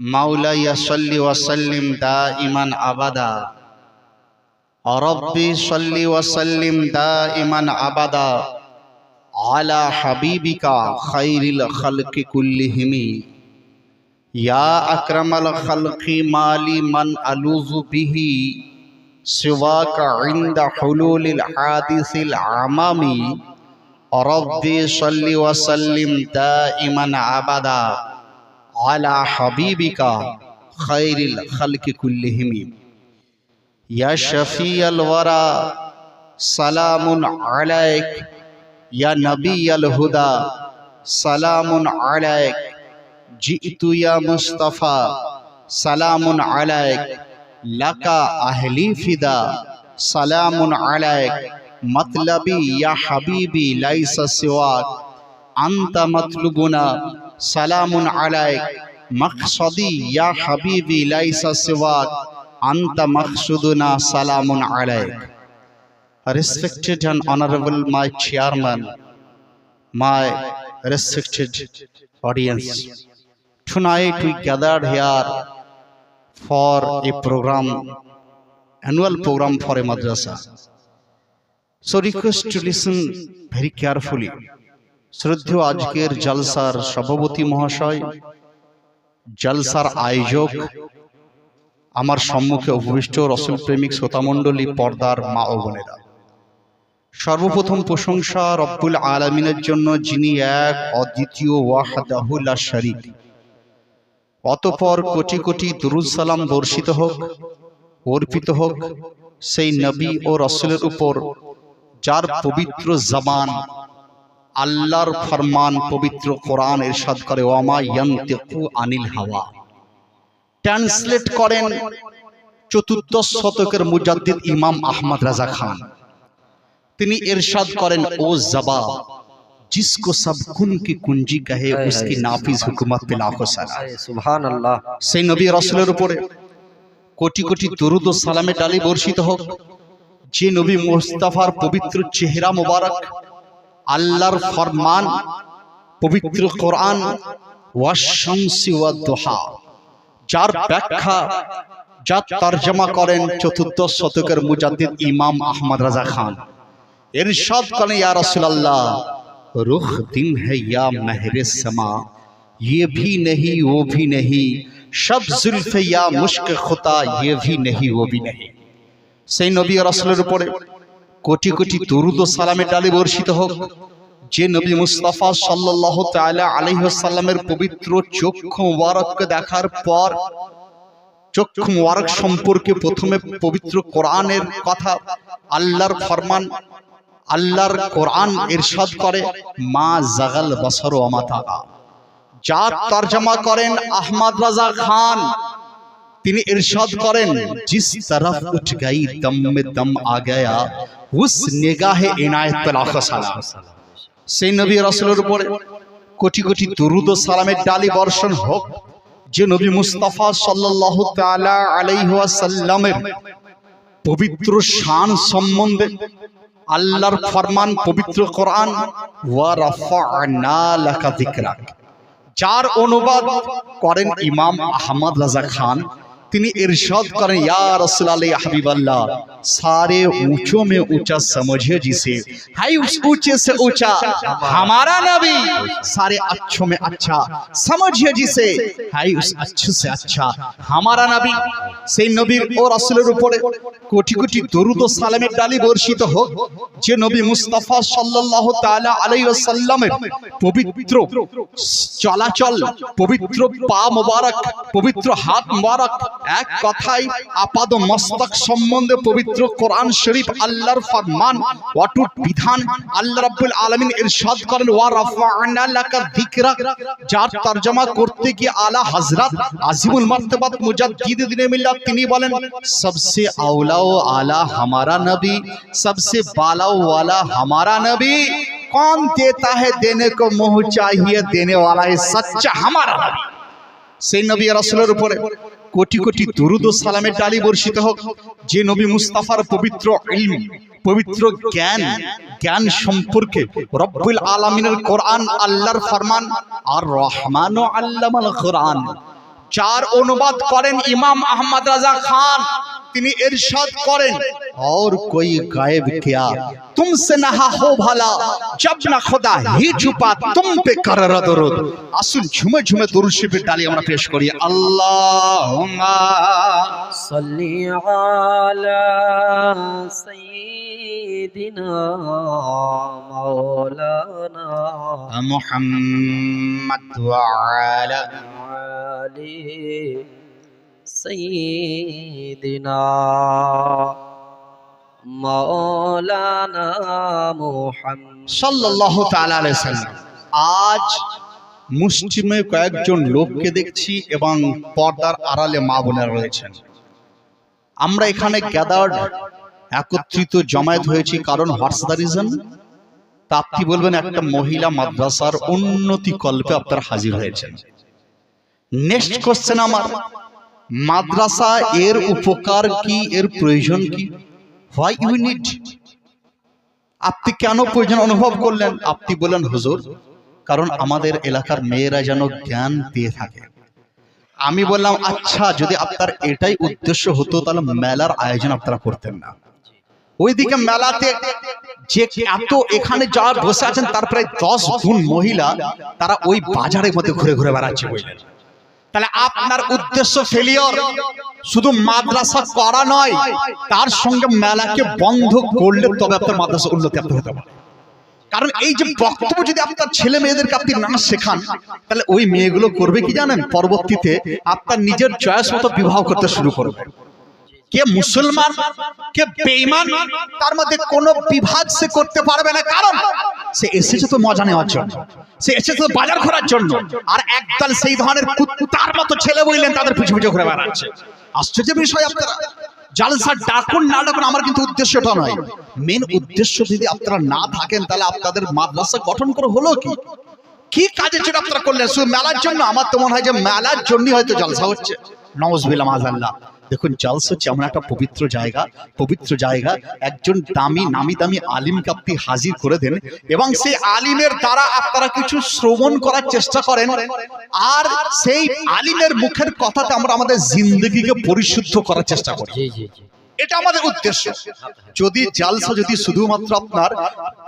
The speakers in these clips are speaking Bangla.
মাওলায়া সাল্লি ওয়া সাল্লিম দাইমান আবাদা রব্বি সাল্লি ওয়া সাল্লিম দাইমান আবাদা আলা হাবিবিকা খাইরিল খালকি কুল্লিহিম ইয়া আকরামাল খালকি মালি মান আলুযু বিহি সিওয়াকা ইনদা হুলুলিল হাদিসিল আমামি রব্বি সাল্লি ওয়া সাল্লিম দাইমান আবাদা আলা হাবিবিকা খাইরিল খালকি কুল্লিহিম ইয়া শফিয়াল ওয়ারা সালামুন আলাইক ইয়া নবিয়াল হুদা সালামুন আলাইক জিতু ইয়া মুস্তাফা সালামুন আলাইক লাকা আহলি ফিদা সালামুন আলাইক মতলবি ইয়া হাবিবি লাইসা সিওয়াক আনতা মতলুবুনা সালামুন আলাইক মকসদি ইয়া হাবিবি লাইসা সিওয়াক আনতা মকসুদুনা সালামুন alike. Respected and honorable my chairman, my respected audience, tonight we gathered here for a program, annual program for a madrasa. So request to listen very carefully. শ্রদ্ধেয় আজকের জলসার সভাপতি মহাশয়, জলসার আয়োজক, আমার সম্মুখে উপবিষ্ট রসুল প্রেমিক শ্রোতামণ্ডলী, পর্দার মা ও বোনেরা, সর্বপ্রথম প্রশংসা রব্বুল আলামিনের জন্য, যিনি এক অদ্বিতীয় ওয়াহদাহু লা শারীক। অতঃপর কোটি কোটি দুরূদ সালাম বর্ষিত হোক, অর্পিত হোক সেই নবী ও রসুলের উপর যার পবিত্র জবান আল্লাহর ফরমান পবিত্র কোরআন ইরশাদ করে, ওয়ামা ইয়ানতিকু আনিল হাওয়া। ট্রান্সলেট করেন চতুর্দশ শতকের মুজাদ্দিদ ইমাম আহমদ রাজা খান। তিনি ইরশাদ করেন, ও জবা जिसको सब कुन की कुंजी कहे उसकी नाफिज हुकूमत पे लाखों सलाम। সুবহানাল্লাহ। সেই নবী রাসূলের উপরে কোটি কোটি দরুদ ও সালামে ডালি বর্ষিত হোক, যে নবী মুস্তাফার পবিত্র চেহারা মোবারক আল্লাহর ফরমান পবিত্র কোরআন ওয়াশ-শামসি ওয়াদ-দুহা, যার ব্যাখ্যা, যার তরজমা করেন চতুর্দশ শতকের মুজাদ্দিদ ইমাম আহমদ রাজা খান। ইরশাদ করেন, ইয়া রাসূলুল্লাহ रुख दिन है या महरे समा, ये भी नहीं वो भी नहीं, शब जुल्फ या मुश्क खुता, ये भी नहीं वो भी नहीं। সেই নবী রাসূলের উপরে কোটি কোটি দরুদ ও সালামের ডালি বর্ষিত হোক, যে নবী মুস্তাফা সাল্লাল্লাহু তাআলা আলাইহি ওয়াসাল্লামের পবিত্র চক্ষু মুবারককে দেখার পর চক্ষু মুবারক সম্পর্কে প্রথমে পবিত্র কোরআনের কথা, আল্লাহর ফরমান, আল্লাহর কোরআন ইরশাদ করে, মা জাগাল বসর ওয়া মা তাগা, যার তরজমা করেন আহমদ রাজা খান। তিনি ইরশাদ করেন, জিস তরফ উঠ গই দম মে দম আ গয়া, উস নিগাহে ইনায়েত পে লাখো সালাম। সেই নবী রাসূলের উপরে কোটি কোটি দরুদ ও সালামের ডালি বর্ষণ হোক, যে নবী মুস্তাফা সাল্লাল্লাহু তাআলা আলাইহি ওয়াসাল্লামের পবিত্র শান সম্বন্ধে আল্লাহর ফরমান পবিত্র কোরআন ওয়া রাফা'না লাকা যিকরাক, যার অনুবাদ করেন ইমাম আহমদ রাজা খান। তিনি ইরশাদ করেন, ইয়া রাসূলুল্লাহ ইয়া হাবিবাল্লাহ, सारे ऊंचों में ऊंचा समझिए जिसे, है उस ऊंचे से ऊंचा हमारा नबी, सारे अच्छों में अच्छा समझिए जिसे, है उस अच्छे से अच्छा हमारा नबी। সেই নবীর ও রাসূলের উপরে কোটি কোটি দরুদ ও সালামের ডালি বর্ষিত হোক, যে নবী মুস্তাফা সাল্লাল্লাহু তাআলা আলাইহি ওয়াসাল্লামের পবিত্র চলাচল, পবিত্র পা মোবারক, পবিত্র হাত মোবারক, এক কথায় আপাদ মস্তক সম্বন্ধে পবিত্র কোরআন শরীফ আল্লাহর ফরমান অটুট বিধান আল্লাহ রাব্বুল আলামিন ইরশাদ করেন, ওয়া রাফা'না লাকা যিকরাক, যার তরজমা করতে গিয়ে আলা হযরত আজিমুল মারতাবাত মুজাদ্দিদ দ্বীনে মিল্লাত তিনি বলেন, সবসে আওলা ও আলা হামারা নবী, সবসে বালা ও ওয়ালা হামারা নবী, कौन देता है देने को मुंह चाहिए देने वाला है सच्चा हमारा नबी। সেই নবী রাসূলের উপরে কোটি কোটি দুরূদ ও সালামের ডালি বর্ষিত হোক, যে নবী মুস্তাফার পবিত্র ইলম, পবিত্র জ্ঞান সম্পর্কে রব্বুল আলামিনের কোরআন আল্লাহর ফরমান, আর রহমান আল্লামাল কোরআন, যার অনুবাদ করেন ইমাম আহমদ রাজা খান। তিনি ইরশাদ করেন, और कोई गायब क्या तुमसे नहा हो भला जब ना खुदा ही छुपा तुम पे कर दरूद। আসুন ঝুমে ঝুমে দরুদ শরীফের ডালি আমরা পেশ করি। আল্লাহুম্মা সাল্লি আলা সাইয়্যিদিনা মাওলানা মুহাম্মদ ওয়া আলা আলি সাইয়্যিদিনা মাওলানা মুহাম্মদ সাল্লাল্লাহু তাআলা আলাইহি সাল্লাম। আজ মুসলিমে কয়েকজন লোককে দেখছি এবং পর্দার আড়ালে মা বোনেরা রয়েছেন। আমরা এখানে গ্যাদার্ড একত্রিত জমায়েত হয়েছি কারণ হোয়াটস দ্য রিজন? তা আপনি বলবেন একটা মহিলা মাদ্রাসার উন্নতি কল্পে আপনারা হাজির হয়েছেন। নেক্সট কোশ্চেন আমার, মাদ্রাসা এর উপকার কি, এর প্রয়োজন কি? Why you need? আপনি কেন প্রয়োজন অনুভব করলেন? আপনি বলেন হুজুর কারণ আমাদের এলাকার মেয়েরা যেন জ্ঞান পেয়ে থাকে। আমি বললাম আচ্ছা, যদি আপনার এটাই উদ্দেশ্য হতো তাহলে মেলার আয়োজন আপনারা করতেন না। ওইদিকে মেলাতে যে এত এখানে যা বসে আছেন তার প্রায় 10 গুণ মহিলা, তারা ওই বাজারের মধ্যে ঘুরে ঘুরে বেড়াচ্ছে বুঝলেন। তাহলে আপনার উদ্দেশ্য ফেলিওর। শুধু মাদ্রাসা করা নয়, তার সঙ্গে মেলাকে বন্ধ করলে তবে আপনার মাদ্রাসা উন্নতি আপনি হতে পারে। কারণ এই যে বক্তব্য যদি আপনার ছেলে মেয়েদেরকে আপনি না শেখান, তাহলে ওই মেয়েগুলো করবে কি জানেন? পরবর্তীতে আপনার নিজের চয়েস মতো বিবাহ করতে শুরু করবে। কে মুসলমান কে বেঈমান তার মধ্যে কোনো বিভাগ সে করতে পারবে না, কারণ সে এসেছে তো মজা নেওয়ার জন্য, সে এসেছে তো বাজার করার জন্য। আর একদল সেই ধরনের কুত্তার মতো ছেলে বললেন তাদের পিছু পিছু ঘুরে বেড়াচ্ছে। আশ্চর্য বিষয়, আপনারা জালসা ডাকুন না ডাকুন, আমার কিন্তু উদ্দেশ্যটা নয়। মেন উদ্দেশ্য যদি আপনারা না থাকেন তাহলে আপনাদের মাদ্রাসা গঠন করে হলো কি? কি কাজের জন্য আপনারা করলেন? শুধু মেলার জন্য? আমার তো মনে হয় যে মেলার জন্যই হয়তো জালসা হচ্ছে। নওয়াজবিল্লাহ মাযাল্লাহ। দেখুন, জালসা হচ্ছে এমন একটা পবিত্র জায়গা, পবিত্র জায়গা। একজন নামি দামি আলিমকে আপনি হাজির করে দেন এবং সেই আলিমের দ্বারা আপনারা কিছু শ্রবণ করার চেষ্টা করেন, আর সেই আলিমের মুখের কথাতে আমরা আমাদের জিন্দগিকে পরিশুদ্ধ করার চেষ্টা করি। এটা আমাদের উদ্দেশ্য। যদি জালসা যদি শুধুমাত্র আপনার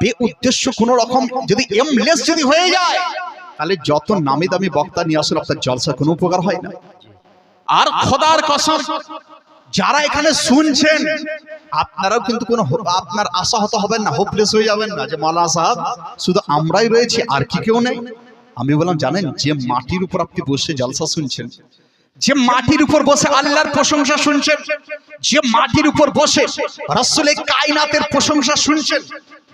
বে উদ্দেশ্য কোন রকম যদি এমলেস যদি হয়ে যায়, তাহলে যত নামি দামি বক্তা নিয়ে আসলে আপনার জালসা কোনো উপকার হয় না। আর খোদার কসম, যারা এখানে শুনছেন আপনারাও কিন্তু কোনো আপনার আশা হতে হবেন না, হোপলেস হয়ে যাবেন না যে মাওলানা সাহেব শুধু আমরাই রয়েছি আর কি কেউ নেই। আমি বললাম জানেন, যে মাটির উপর আপনি বসে জালসা শুনছেন, যে মাটির উপর বসে আল্লাহর প্রশংসা শুনছেন, যে মাটির উপর বসে রাসূলের কায়নাতের প্রশংসা শুনছেন,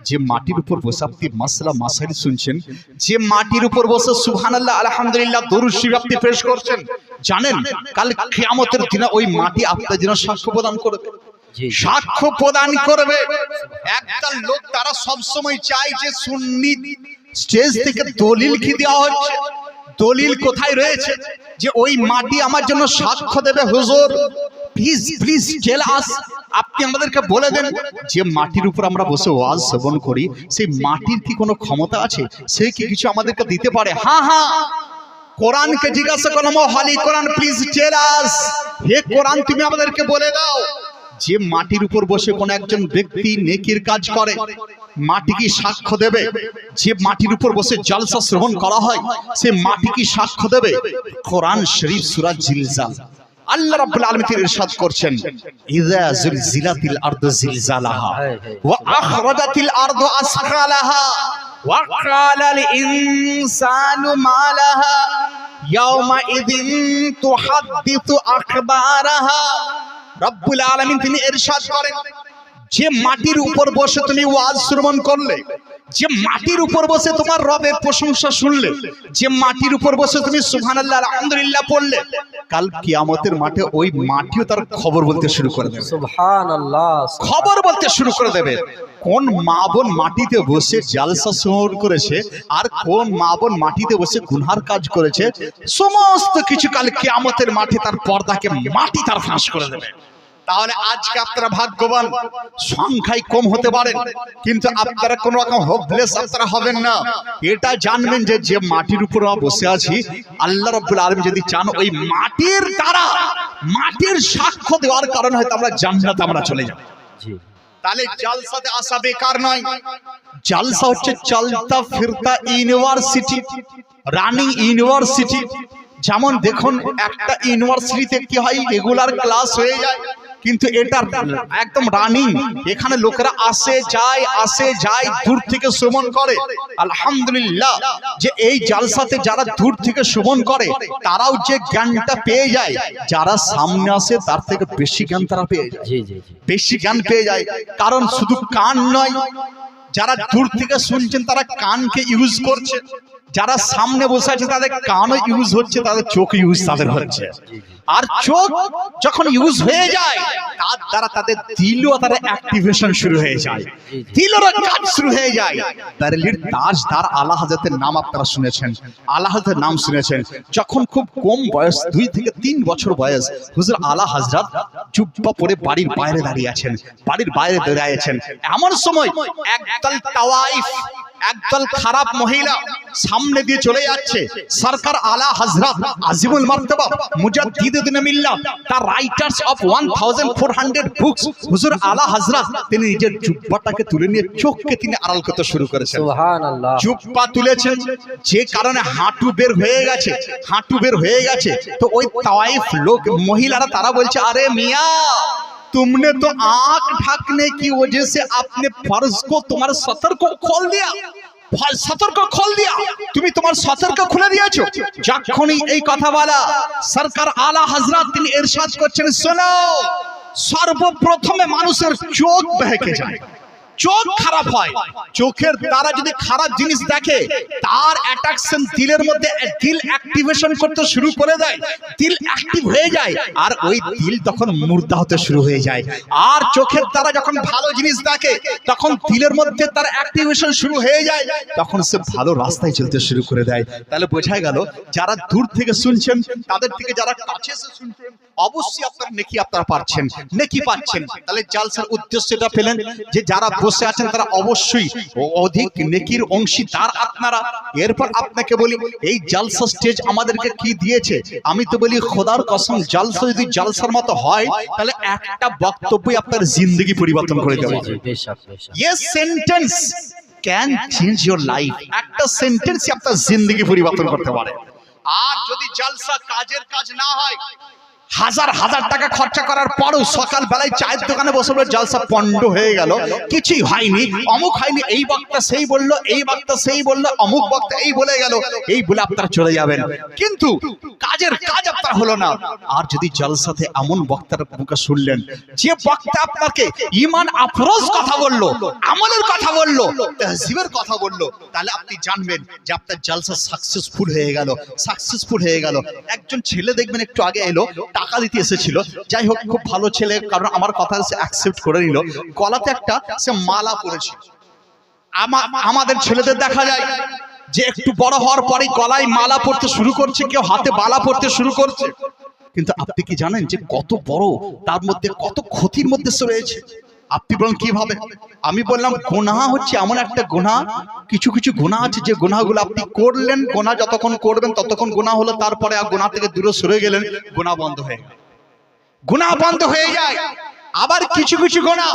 যে মাটির উপর বসে আপনি মাসলা মাসাইল শুনছেন, যে মাটির উপর বসে সুবহানাল্লাহ আলহামদুলিল্লাহ দরুদ শরীফ আপনি পেশ করছেন, জানেন কাল কিয়ামতের দিনে ওই মাটি আপনার জন্য সাক্ষ্য প্রদান করবে। সাক্ষ্য প্রদান করবে। একটা লোক তারা সব সময় চায় যে সুন্নি স্টেজ থেকে দলিল কি দেওয়া হচ্ছে, দলিল কোথায় রয়েছে যে ওই মাটি আমার জন্য সাক্ষ্য দেবে? হুজুর প্লিজ প্লিজ টেল আস, আপনি আমাদেরকে বলে দেন যে মাটির উপর আমরা বসে ওয়াজ শ্রবণ করি, সেই মাটির কি কোনো ক্ষমতা আছে? সে কি কিছু আমাদেরকে দিতে পারে? হ্যাঁ হ্যাঁ, কোরআনকে জিজ্ঞাসা করলাম, হলি কোরআন প্লিজ টেল আস, হে কোরআন তুমি আমাদেরকে বলে দাও যে মাটির উপর বসে কোন একজন ব্যক্তি নেকির কাজ করে, মাটি কি সাক্ষ্য দেবে? যে মাটির উপর বসে জালসা শ্রবণ করা হয়, সে মাটি কি সাক্ষ্য দেবে? কোরআন শরীফ সূরা জিলজাল আল্লাহ রাব্বুল আলামিন ইরশাদ করছেন, ইযা যুলজিলাতিল আরদু জিলজালাহা ওয়া আখরাজাতিল আরদু আসকালাহা ওয়া ক্বালাল ইনসানু মা লাহা ইয়াওমা ইযিন তুহাদ্দিসু আখবারাহা। রব্বুল আলামিন তিনি ইরশাদ করেন, যে মাটির উপর বসে তুমি ওয়াজ শ্রবণ করলে, যে মাটির উপর বসে তোমার রবের প্রশংসা শুনলে, যে মাটির উপর বসে তুমি সুবহানাল্লাহ আলহামদুলিল্লাহ পড়লে, কাল কিয়ামতের মাঠে ওই মাটিও তার খবর বলতে শুরু করে দেবে। সুবহানাল্লাহ, খবর বলতে শুরু করে দেবে কোন মা বোন মাটিতে বসে জালসা শ্রবণ করেছে আর কোন মা বোন মাটিতে বসে গুনহার কাজ করেছে। সমস্ত কিছু কাল কিয়ামতের মাঠে তার পর্দাকে মাটি তার ফাঁস করে দেবে। তাহলে আজকে আপনারা ভাগ্যবান, সংখ্যায় কম হতে পারেন কিন্তু আপনারা কোন রকম হোপলেস আপনারা হবেন না। এটা জানবেন যে যে মাটির উপর আমরা বসে আছি, আল্লাহ রাব্বুল আলামিন যদি চান ওই মাটির দ্বারা, মাটির সাক্ষ্য দেওয়ার কারণে হয়তো আমরা জান্নাতে আমরা চলে যাব। জি তাহলে জালসাতে আসা বেকার নয়। জালসা হচ্ছে চলতা ফিরতা ইউনিভার্সিটি, রানিং ইউনিভার্সিটি। যেমন দেখুন একটা ইউনিভার্সিটিতে কি হয়, রেগুলার ক্লাস হয়ে যায়, কিন্তু এটা একদম রানিং। এখানে লোকেরা আসে যায়, দূর থেকে শ্রবণ করে। আলহামদুলিল্লাহ যে এই জালসাতে যারা দূর থেকে শ্রবণ করে তারাও যে জ্ঞানটা পেয়ে যায়, যারা সামনে আসে তার থেকে বেশি জ্ঞান তারা পেয়ে যায়। জি জি জি বেশি জ্ঞান পেয়ে যায়। কারণ শুধু কান নয়, যারা দূর থেকে শুনছেন তারা কানকে ইউজ করছে, যারা সামনে বসে আছে তাদের কানও ইউজ হচ্ছে, তাদের চোখ ইউজ তাদের হচ্ছে। আর চোখ যখন ইউজ হয়ে যায় তার দ্বারা তাদের দিলও তাদের অ্যাক্টিভেশন শুরু হয়ে যায়, দিলেরও কাজ শুরু হয়ে যায়। দিল্লির তাজদার আলা হযরতের নাম আপনারা শুনেছেন, আলা হযরতের নাম শুনেছেন। যখন খুব কম বয়স, 2 থেকে 3 বছর বয়স, হুজুর আলা হযরত জুব্বা পরে বাড়ির বাইরে দাঁড়িয়ে আছেন, বাড়ির বাইরে দাঁড়িয়ে আছেন। এমন সময় একদল তাওয়াইফ, একদল খারাপ মহিলা সামনে দিয়ে চলে যাচ্ছে। সরকার আলা হযরত আজিমুল মারতাবা মুজাদ্দিদুন মিল্লাহ, তার রাইটার্স অফ 1400 বুকস, হুজুর আলা হযরত তিনি নিজের জুব্বাটাকে তুলে নিয়ে চোখকে তিনি আড়াল করতে শুরু করেছেন। সুবহানাল্লাহ। জুব্বা তুলেছেন যে কারণে হাঁটু বের হয়ে গেছে, হাঁটু বের হয়ে গেছে। তো ওই তাওয়াইফ লোক মহিলারা তারা বলছে, আরে মিয়া तुमने तो आंख ढकने की वजह से अपने फर्ज को, तुम्हारे सतर को खोल दिया, सतर को खोल दिया, তুমি তোমার সতর को খুলে দিয়েছো। যখনই এই কথা বলা সরকার আলা হযরত তিনি ইরশাদ করছেন, শোনো সর্বপ্রথমে মানুষের চোখ বহকে যায়, চোখ খারাপ হয়। চোখের দ্বারা যদি খারাপ জিনিস দেখে তার অ্যাট্রাকশন দিলের মধ্যে, দিল অ্যাক্টিভেশন করতে শুরু করে দেয়, দিল অ্যাক্টিভ হয়ে যায়, আর ওই দিল তখন মুর্দা হতে শুরু হয়ে যায়। আর চোখের দ্বারা যখন ভালো জিনিস দেখে তখন দিলের মধ্যে তার অ্যাক্টিভেশন শুরু হয়ে যায়, তখন সে ভালো রাস্তায় চলতে শুরু করে দেয়। তাহলে বোঝা গেল যারা দূর থেকে শুনছেন তাদের থেকে যারা কাছে এসে শুনছেন অবশ্যই আপনারা নেকি আপনারা পাচ্ছেন, নেকি পাচ্ছেন। তাহলে জালসার উদ্দেশ্যটা পেলেন যে যারা বসে আছেন তারা অবশ্যই অধিক নেকির অংশীদার আপনারা। এরপর আপনাকে বলি এই জালসা স্টেজ আমাদেরকে কি দিয়েছে। আমি তো বলি খোদার কসম, জালসা যদি জালসার মতো হয় তাহলে একটা বক্তব্যই আপনার জিন্দেগি পরিবর্তন করে দেবে। Yes, sentence can change your life. একটা সেন্টেন্সই আপনার জিন্দেগি পরিবর্তন করতে পারে। আর যদি জালসা কাজের কাজ না হয়, হাজার হাজার টাকা খরচা করার পরও সকাল বেলায় চায়ের দোকানে বসে বলে জালসা পণ্ড হয়ে গেল, কিছুই হয়নি, অমুক হয়নি, এই বক্তা সেই বললো, এই বক্তা সেই বললো, অমুক বক্তা এই বলে গেল, এই বলে আপনারা চলে যাবেন, কিন্তু কাজের কাজ আপনার হলো না। আর যদি জালসাতে এমন বক্তার মুখে শুনলেন যে বক্তা আপনাকে ঈমান আফরোজ কথা বললো, আমলের কথা বললো, তাহজিবের কথা বললো, তাহলে আপনি জানবেন যে আপনার জালসা সাকসেসফুল হয়ে গেল, সাকসেসফুল হয়ে গেল। একজন ছেলে দেখবেন একটু আগে এলো, টাকা দিতে এসেছিল, যাই হোক খুব ভালো ছেলে, কারণ আমার কথা সে অ্যাকসেপ্ট করে নিল। গলাতে একটা সে মালা পরেছিল। আমাদের ছেলেদের দেখা যায় যে একটু বড় হওয়ার পরেই গলায় মালা পরতে শুরু করছে, কেউ হাতে বালা পরতে শুরু করছে। কিন্তু আপনি কি জানেন যে কত বড় তার মধ্যে কত ক্ষতির মধ্যে সে রয়েছে? আপনি বলেন কিভাবে? আমি বললাম গুনাহ হচ্ছে এমন একটা গুনাহ, কিছু কিছু গুনাহ আছে যে গুনাহগুলো আপনি করলেন, গুনাহ যতক্ষণ করবেন ততক্ষণ গুনাহ হলো, তারপরে আর গুনাহ থেকে দূরে সরে গেলেন, গুনাহ বন্ধ হয়ে গেল, গুনাহ বন্ধ হয়ে যায়। আবার কিছু কিছু গুনাহ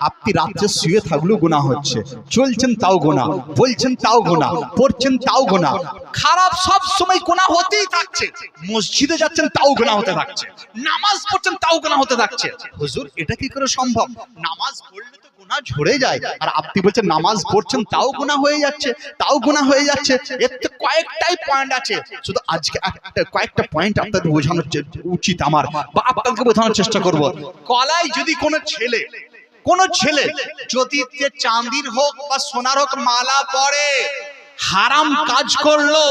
আপনি রাত্রে শুয়ে থাকলেও গুনাহ হচ্ছে, চলছেন তাও গুনাহ, বলছেন তাও গুনাহ, পড়ছেন তাও গুনাহ, খারাপ সব সময় গুনাহ হতেই থাকছে। মসজিদে যাচ্ছেন তাও গুনাহ হতে থাকছে, নামাজ পড়ছেন তাও গুনাহ হতে থাকছে। হুজুর এটা কি করে সম্ভব? নামাজ পড়লে তো গুনাহ ঝরে যায়, আর আপনি বলছেন নামাজ পড়ছেন তাও গুনাহ হয়ে যাচ্ছে, তাও গুনাহ হয়ে যাচ্ছে। এর তো কয়েকটাই পয়েন্ট আছে, শুধু আজকে কয়েকটা পয়েন্ট আপনাদের বোঝানোর উচিত আমার, বা আপনাদেরকে বোঝানোর চেষ্টা করব। কলায় যদি কোনো ছেলে যদি চাঁদির হোক বা সোনার হোক মালা পরে হারাম কাজ করলো,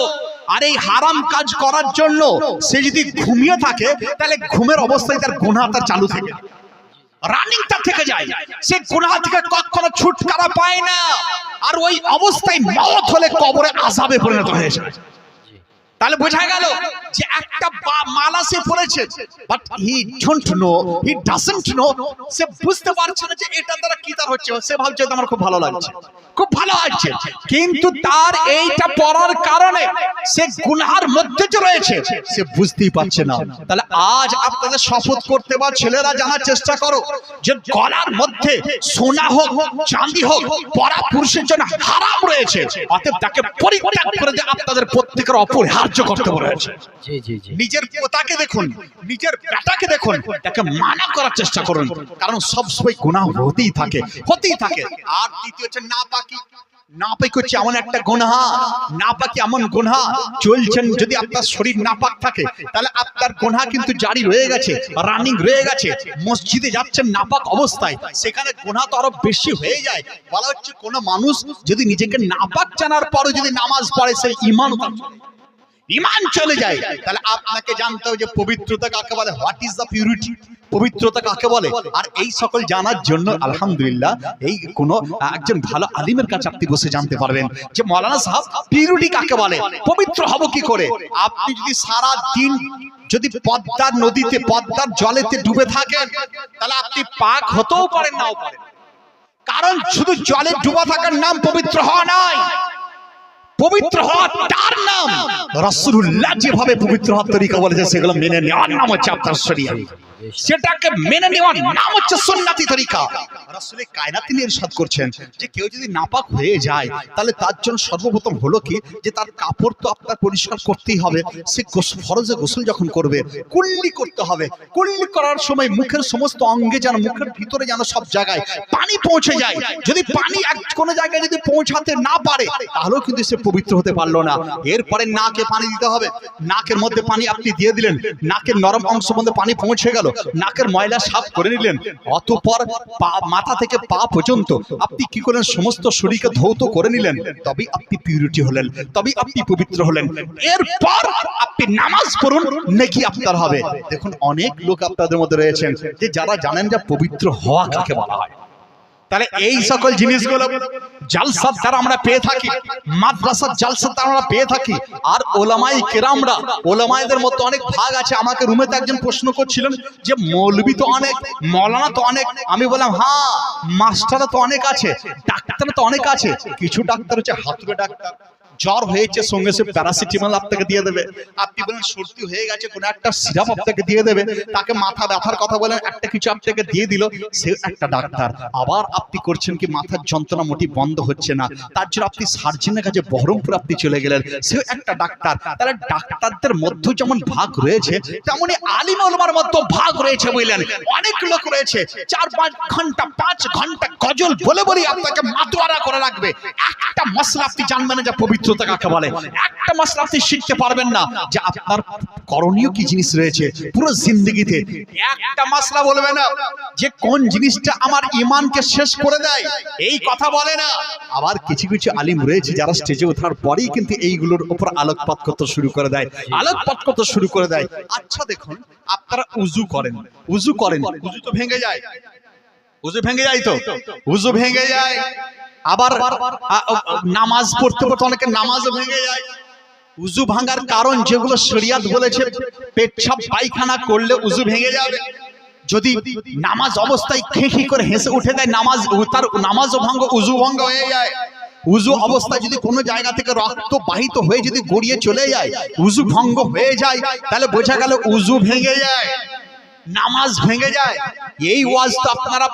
আর এই হারাম কাজ করার জন্য সে যদি ঘুমিয়ে থাকে তাহলে ঘুমের অবস্থায় তার গুনাহ তার চালু থাকে, রানিংটা থেকে যায়, সে গুনাহ থেকে কখনো ছুটকারা পায় না, আর ওই অবস্থায় মওত হলে কবরে আযাবে পরিণত হয়ে যায়। তাহলে বোঝা গেল যে একটা মালা সে পড়েছে, but he don't know, he doesn't know, সে বুঝতে পারছে না যে এটা দ্বারা কি তার হচ্ছে। সে ভাবছে আমার খুব ভালো লাগছে, খুব ভালো লাগছে, কিন্তু তার এইটা পড়ার কারণে সে গুনাহের মধ্যে যে রয়েছে সে বুঝতেই পারছে না। তাহলে আজ আপনাদের শপথ করতে বা ছেলেরা জানার চেষ্টা করো যে গলার মধ্যে সোনা হোক চাঁদি হোক পরা পুরুষের জন্য হারাম রয়েছে, অতএব তাকে পরিত্যাগ করে দিয়ে আপনাদের প্রত্যেকের অপরিহার্য কর্তব্য রয়েছে। জি জি জি। নিজের পোতাকে দেখুন, নিজের বেটাকে দেখুন, তাকে মানা করার চেষ্টা করুন, কারণ সবসময় গুনাহ হতেই থাকে, হতেই থাকে। আর দ্বিতীয় হচ্ছে নাপাকি। নাপাকি হচ্ছে এমন একটা গুনাহ, নাপাকি এমন গুনাহ চলছেন, যদি আপনার শরীর নাপাক থাকে তাহলে আপনার গুনাহ কিন্তু জারি রয়ে গেছে, রানিং রয়ে গেছে। মসজিদে যাচ্ছেন নাপাক অবস্থায়, সেখানে গুনাহ তো আরো বেশি হয়ে যায়। বলা হচ্ছে কোন মানুষ যদি নিজেকে নাপাক জানার পরে যদি নামাজ পড়ে সে ঈমান চলে যায়। তাহলে আপনাকে জানতে হবে যে পবিত্রতা কাকে বলে, হোয়াট ইজ দ্য পিউরিটি, পবিত্রতা কাকে বলে। আর এই সকল জানার জন্য আলহামদুলিল্লাহ এই কোন একজন ভালো আলিমের কাছে আপনি বসে জানতে পারবেন যে মাওলানা সাহেব পিউরিটি কাকে বলে, পবিত্র হব কি করে। আপনি যদি সারা দিন যদি পদ্মার নদীতে পদ্মার জলেতে ডুবে থাকেন তাহলে আপনি পাক হতেও পারেন নাও পারেন, কারণ শুধু জলে ডুবা থাকার নাম পবিত্র হওয়া নয়, পবিত্র হওয়া তার নাম। রাসূলুল্লাহ যেভাবে পবিত্র হওয়ার তরিকা বলেছে সেগুলো মেনে নেওয়ার নাম হচ্ছে আপনার শরীয়ত, সেটাকে মেনে নেওয়ার নাম হচ্ছে সুন্নতি তরিকা। রাসূল কায়নাত তিনি ইরশাদ করছেন যে কেউ যদি নাপাক হয়ে যায় তাহলে তার জন্য সর্বপ্রথম হলো কি যে তার কাপড় তো আপনার পরিষ্কার করতেই হবে। সে ফরজে গোসল যখন করবে কুল্লি করতে হবে, কুল্লি করার সময় মুখের সমস্ত অঙ্গে যেন, মুখের ভিতরে যেন সব জায়গায় পানি পৌঁছে যায়। যদি পানি কোনো জায়গায় যদি পৌঁছাতে না পারে তাহলেও কিন্তু সে পবিত্র হতে পারলো না। এরপরে নাকে পানি দিতে হবে, নাকের মধ্যে পানি আপনি দিয়ে দিলেন, নাকের নরম অংশ মধ্যে পানি পৌঁছে গেল, নাকের ময়লা সাফ করে নিলেন, অতঃপর মাথা থেকে পা পর্যন্ত আপনি কি করলেন, সমস্ত শরীরকে ধৌত করে নিলেন, তবেই আপনি পিউরিটি হলেন, তবেই আপনি পবিত্র হলেন। এরপর আপনি নামাজ পড়ুন, নেকি আপনার হবে। দেখুন অনেক লোক আপনাদের মধ্যে রয়েছেন যে যারা জানেন যে পবিত্র হওয়া কাকে বলা হয়। তাহলে এই সকল জিনিসগুলো জালসার দ্বারা আমরা পেয়ে থাকি, মাদ্রাসার জালসার দ্বারা আমরা পেয়ে থাকি। আর ওলামাই কেরামরা, ওলামাইদের মধ্যে অনেক ভাগ আছে। আমাকে রুমেতে একজন প্রশ্ন করছিলেন যে মৌলবি তো অনেক, মৌলানা তো অনেক। আমি বললাম হ্যাঁ, মাস্টাররা তো অনেক আছে, ডাক্তার তো অনেক আছে। কিছু ডাক্তার হচ্ছে হাতুড়ে ডাক্তার, জ্বর হয়েছে সঙ্গে সে প্যারাসিটামল আপনাকে দিয়ে দেবে। আপনি বলেন সর্দি হয়ে গেছে, কোনো একটা সিরাপ আপনাকে দিয়ে দেবে। তাকে মাথা ব্যথার কথা বলেন, একটা কিছু আপনাকে দিয়ে দিল, সে একটা ডাক্তার। আবার আপনি করছেন কি মাথার যন্ত্রণা মোটি বন্ধ হচ্ছে না, তার জন্য আপনি সার্জনের কাছে বহরমপুর আপনি চলে গেলেন, সেও একটা ডাক্তার। তাহলে ডাক্তারদের মধ্যে যেমন ভাগ রয়েছে তেমনি আলিম ওলামার মধ্যে ভাগ রয়েছে। বুঝলেন, অনেক লোক রয়েছে 4-5 ঘন্টা 5 ঘন্টা গজল বলে বলে আপনাকে মাতোয়ারা করে রাখবে। একটা মশলা আপনি জানবেন না যে পবিত্রতা কাকে বলে, একটা মশলা আপনি শিখতে পারবেন না যে আপনার করণীয় কি জিনিস রয়েছে পুরো জিন্দগিতে। একটা মশলা বলবে না যে কোন জিনিসটা আমার ঈমানকে শেষ করে দেয়, এই কথা বলে না। আবার কিছু কিছু আলিম রয়েছে যারা স্টেজে ওঠার পরেই কিন্তু এইগুলোর উপর আলোকপাত করতে শুরু করে দেয়, আলোকপাত করতে শুরু করে দেয়। আচ্ছা দেখুন, আপনারা উযু করেন, উযু করেন, উযু তো ভেঙে যায়, উযু ভেঙে যায়, তো উযু ভেঙে যায়। আবার নামাজ পড়তে পড়তে অনেকে নামাজও ভেঙে যায়। উযু ভাঙার কারণ যেগুলো শরীয়ত বলেছে, পেচ্ছাপ পায়খানা করলে উযু ভেঙে যাবে। যদি নামাজ অবস্থায় খেখি করে হেসে উঠে দেয়, তার নামাজও ভঙ্গ, উযু ভঙ্গ হয়ে যায়। উযু অবস্থায় যদি কোনো জায়গা থেকে রক্ত বাহিত হয়ে যদি গড়িয়ে চলে যায়, উযু ভঙ্গ হয়ে যায়, তাহলে বোঝা গেল উযু ভেঙে যায়, নামাজ ভেঙে যায়। এই ওয়াজ তো আপনারা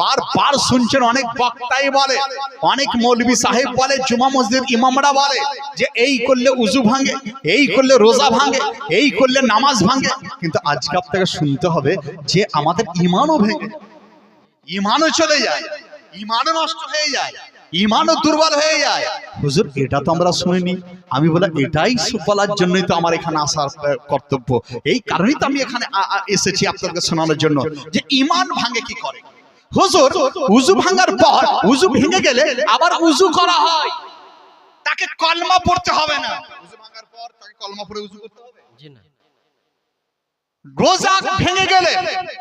বারবার শুনছেন, অনেক বক্তাই বলে, অনেক মৌলভী সাহেব বলে, জুমা মসজিদের ইমামরা বলে যে এই করলে উযু ভাঙে, এই করলে রোজা ভাঙে, এই করলে নামাজ ভাঙে। কিন্তু আজকে আপনাকে শুনতে হবে যে আমাদের ঈমানও ভেঙে, ঈমানও চলে যায়, ঈমানও নষ্ট হয়ে যায়, ঈমানও দুর্বল হয়ে যায়। হুজুর এটা তো আমরা শুনিনি। আমি বললাম এটাই বলার জন্যই তো আমার এখানে আসার কর্তব্য, এই কারণেই তো আমি এখানে এসেছি আপনাদেরকে শোনানোর জন্য যে ঈমান ভাঙে কি করে। হুজুর উযু ভাঙার পর, উযু ভেঙে গেলে আবার উযু করা হয়, তাকে কলমা পড়তে হবে না। উযু ভাঙার পর তাকে কলমা পড়ে উযু করতে হবে? জি না। রোজা ভেঙে গেলে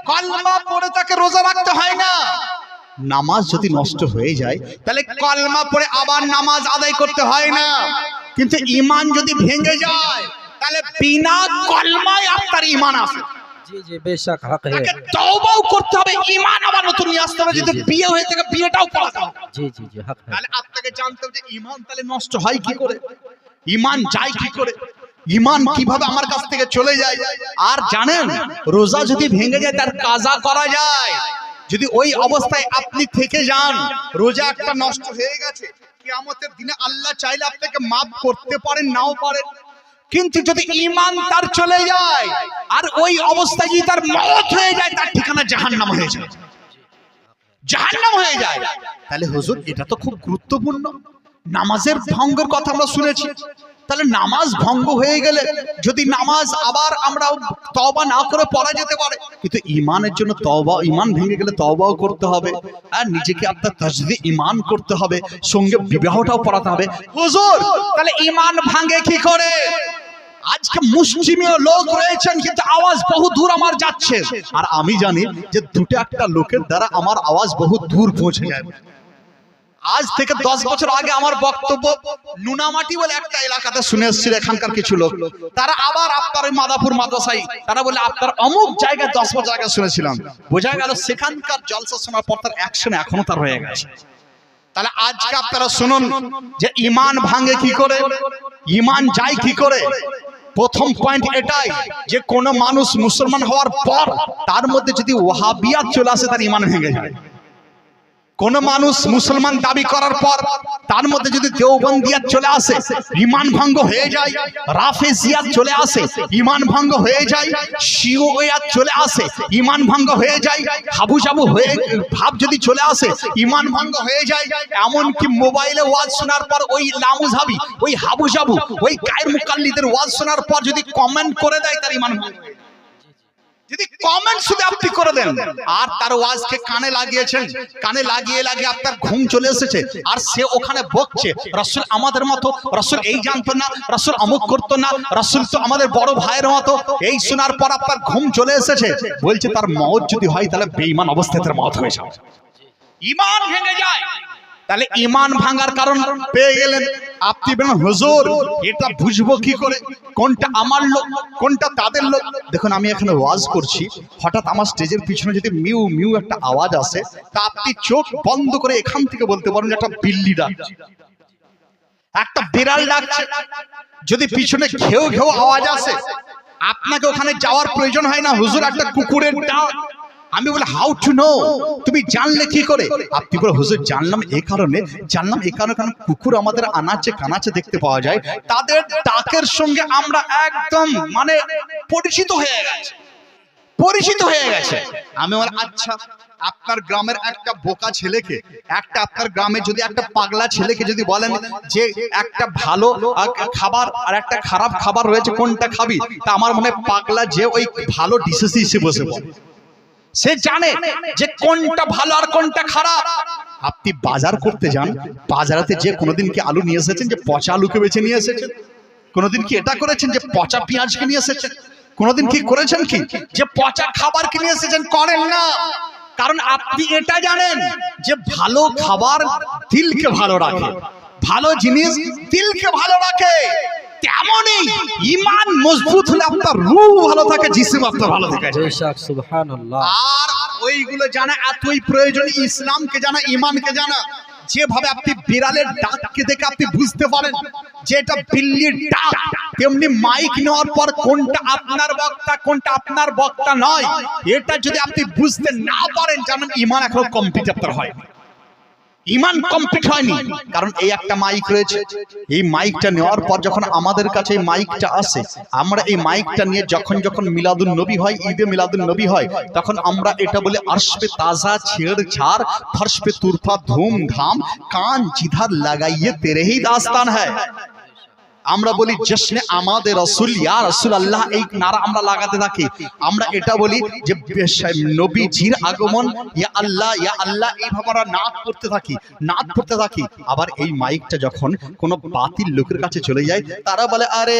কলমা পড়ে তাকে রোজা রাখতে হয় না। নামাজ যদি নষ্ট হয়ে যায় তাহলে কলমা পড়ে আবার নামাজ আদায় করতে হয় না। কিন্তু ঈমান যদি ভেঙে যায় তাহলে বিনা কলমায় আপনার ঈমান আছে। जी जी बेशक हक है। তাকে তওবাও করতে হবে, ঈমান আবার নতুন নিয়ে আসতে হবে। যদি বিয়ে হয়ে থাকে বিয়েটাও পড়াতে হবে। जी जी जी हक है। তাহলে আপনাকে জানতে হবে যে ঈমান তাহলে নষ্ট হয় কি করে, ঈমান যায় কি করে, ঈমান কিভাবে আমার কাছ থেকে চলে যায়। আর জানেন রোজা যদি ভেঙে যায় তার কাজা করা যায়। যদি ওই অবস্থায় আপনি থেকে যান, রোজা একটা নষ্ট হয়ে গেছে, কিয়ামতের দিনে আল্লাহ চাইলে আপনাকে মাফ করতে পারেন, নাও পারেন। কিন্তু যদি ঈমান তার চলে যায় আর ওই অবস্থায় যদি তার মওত হয়ে যায়, তার ঠিকানা জাহান্নাম হয়ে যায়, জাহান্নাম হয়ে যায়। তাহলে হুজুর এটা তো খুব গুরুত্বপূর্ণ। নামাজের ভঙ্গের কথা আমরা শুনেছি, তাহলে নামাজ ভঙ্গ হয়ে গেলে যদি নামাজ আবার আমরা তওবা না করে পড়া যেতে পারে, কিন্তু ঈমানের জন্য তওবা, ঈমান ভেঙে গেলে তওবাও করতে হবে আর নিজেকে আপনার তাজদীদ ঈমান করতে হবে, সঙ্গে বিবাহটাও পড়াতে হবে। হুজুর তাহলে ঈমান ভাঙে কি করে? আজকে মুসলিমীয় লোক রয়েছেন কিন্তু আওয়াজ বহু দূর আমার যাচ্ছে, আর আমি জানি যে দুটো একটা লোকের দ্বারা আমার আওয়াজ বহু দূর পৌঁছে যায়। আজ থেকে 10 বছর আগে আমার বক্তব্য নুনামাটি বলে একটা এলাকাতে শুনে এসেছিল এখানকার কিছু লোক, তারা আবার আপনার ওই মাদাপুর মাদ্রাসায় তারা বলে আপনার অমুক জায়গায় 10 বছর আগে শুনেছিলাম। বোঝা গেল সেখানকার জলসা শোনার পর তার অ্যাকশন এখনো তার হয়ে গেছে। তাহলে আজকে আপনারা শুনুন যে ঈমান ভাঙে কি করে, ঈমান যায় কি করে। প্রথম পয়েন্ট এটাই যে কোন মানুষ মুসলমান হওয়ার পর তার মধ্যে যদি ওয়াহাবিয়াত চলে আসে তার ঈমান ভেঙে যায়। কোন মানুষ মুসলমান দাবি করার পর তার মধ্যে যদি দেওবন্দিয়াত চলে আসে ঈমান ভঙ্গ হয়ে যায়, রাফেজিয়াত চলে আসে ঈমান ভঙ্গ হয়ে যায়, শিওয়াত চলে আসে ঈমান ভঙ্গ হয়ে যায়, হাবুজাবু হয়ে ভাব যদি চলে আসে ঈমান ভঙ্গ হয়ে যায়। এমন কি মোবাইলে ওয়াজ শোনার পর ওই লামুজাবি, ওই হাবুজাবু, ওই গায়ের মুকাল্লিদের ওয়াজ শোনার পর যদি কমেন্ট করে দেয় তার ঈমান ভঙ্গ হয়ে যায়। যদি কমেন্ট শুধু আপনি করে দেন আর তার ওয়াজকে কানে লাগিয়েছেন, কানে লাগিয়ে লাগিয়ে আপনার ঘুম চলে এসেছে আর সে ওখানে বকছে রাসূল আমাদের মতো, রাসূল এই জানতো না, রাসূল অমুক করতো না, রাসূল তো আমাদের বড় ভাইয়ের মতো, এই শোনার পর আপনার ঘুম চলে এসেছে, বলছে তার মওত যদি হয় তাহলে বেঈমান অবস্থায় তার মওত হয়ে যাবে, ঈমান ভেঙে যায়। তাহলে ঈমান ভাঙার কারণ পেয়ে গেলেন আপনি। বলেন হুজুর এটা বুঝবো কি করে কোনটা আমার লোক কোনটা তাদের লোক? দেখুন আমি এখানে ওয়াজ করছি, হঠাৎ আমার স্টেজের পিছনে যদি মিউ মিউ একটা আওয়াজ আসে তা আপনি চোখ বন্ধ করে এখান থেকে বলতে পারেন একটা বিল্লি ডাকছে, একটা বিড়াল ডাকছে। যদি পিছনে ঘেউ ঘেউ আওয়াজ আসে আপনাকে ওখানে যাওয়ার প্রয়োজন হয় না, হুজুর একটা কুকুরের ডাক। আমি বলি হাউ টু নো, তুমি জানলে কি করে? আপনি বলে হুজুর জানলাম এই কারণে, কারণ কুকুর আমাদের আনাচে কানাচে দেখতে পাওয়া যায়, তাদের ডাকের সঙ্গে আমরা একদম মানে পরিচিত হয়ে গেছে। আমি বলি আচ্ছা আপনার গ্রামের একটা বোকা ছেলেকে, আপনার গ্রামে যদি একটা পাগলা ছেলেকে যদি বলেন যে একটা ভালো খাবার আর একটা খারাপ খাবার রয়েছে কোনটা খাবি, তা আমার মনে পাগলা যে ওই ভালো ডিশেস হিসেবে বসে বলে, সে জানে যে কোনটা ভালো আর কোনটা খারাপ। আপনি বাজার করতে যান, বাজারেতে যে কোনোদিন কি আলু নিয়ে এসেছেন যে পচা আলুকে বেছে নিয়ে এসেছেন? কোনোদিন কি এটা করেছেন যে পচা পেঁয়াজকে নিয়ে এসেছেন? কোনোদিন কি করেছেন কি যে পচা খাবারকে নিয়ে এসেছেন? করেন না। কারণ আপনি এটা জানেন যে ভালো খাবার দিলকে ভালো রাখে, ভালো জিনিস দিলকে ভালো রাখে। তেমনই ঈমান মজবুত হলে আপনার রূহ ভালো থাকে, জিসম আপনার ভালো থাকে। বেশক সুবহানাল্লাহ। আর ওইগুলো জানা এতই প্রয়োজন, ইসলামকে জানা, ঈমানকে জানা। যেভাবে আপনি বিড়ালের ডাককে দেখে আপনি বুঝতে পারেন যে এটা বিল্লির ডাক, তেমনি মাইক নেওয়ার পর কোনটা আপনার বক্তা কোনটা আপনার বক্তা নয়, এটা যদি আপনি বুঝতে না পারেন জানেন ঈমান এখনো কমপ্লিট আপনার হয়নি, ঈমান কমপ্লিট হয়নি। কারণ এই একটা মাইক রয়েছে, এই মাইকটা নেওয়ার পর যখন আমাদের কাছে এই মাইকটা আসে, আমরা এই মাইকটা নিয়ে যখন মিলাদুন নবী হয়, ঈদে মিলাদুন নবী হয়, তখন আমরা এটা বলে अर्श पे ताजा छेड़छाड़, फर्श पे तुरफा धूमधाम, कान जिधर लगाइए तेरे ही दास्तान है। আমরা বলি জশ্নে আমাদের রাসূল, ইয়া রাসূলুল্লাহ, এই নারা আমরা লাগাতে থাকি। আমরা এটা বলি যে নবীজির আগমন, ইয়া আল্লাহ ইয়া আল্লাহ, এইভাবে আমরা নাত পড়তে থাকি। আবার এই মাইকটা যখন কোনো বাতিল লোকের কাছে চলে যায়, তারা বলে আরে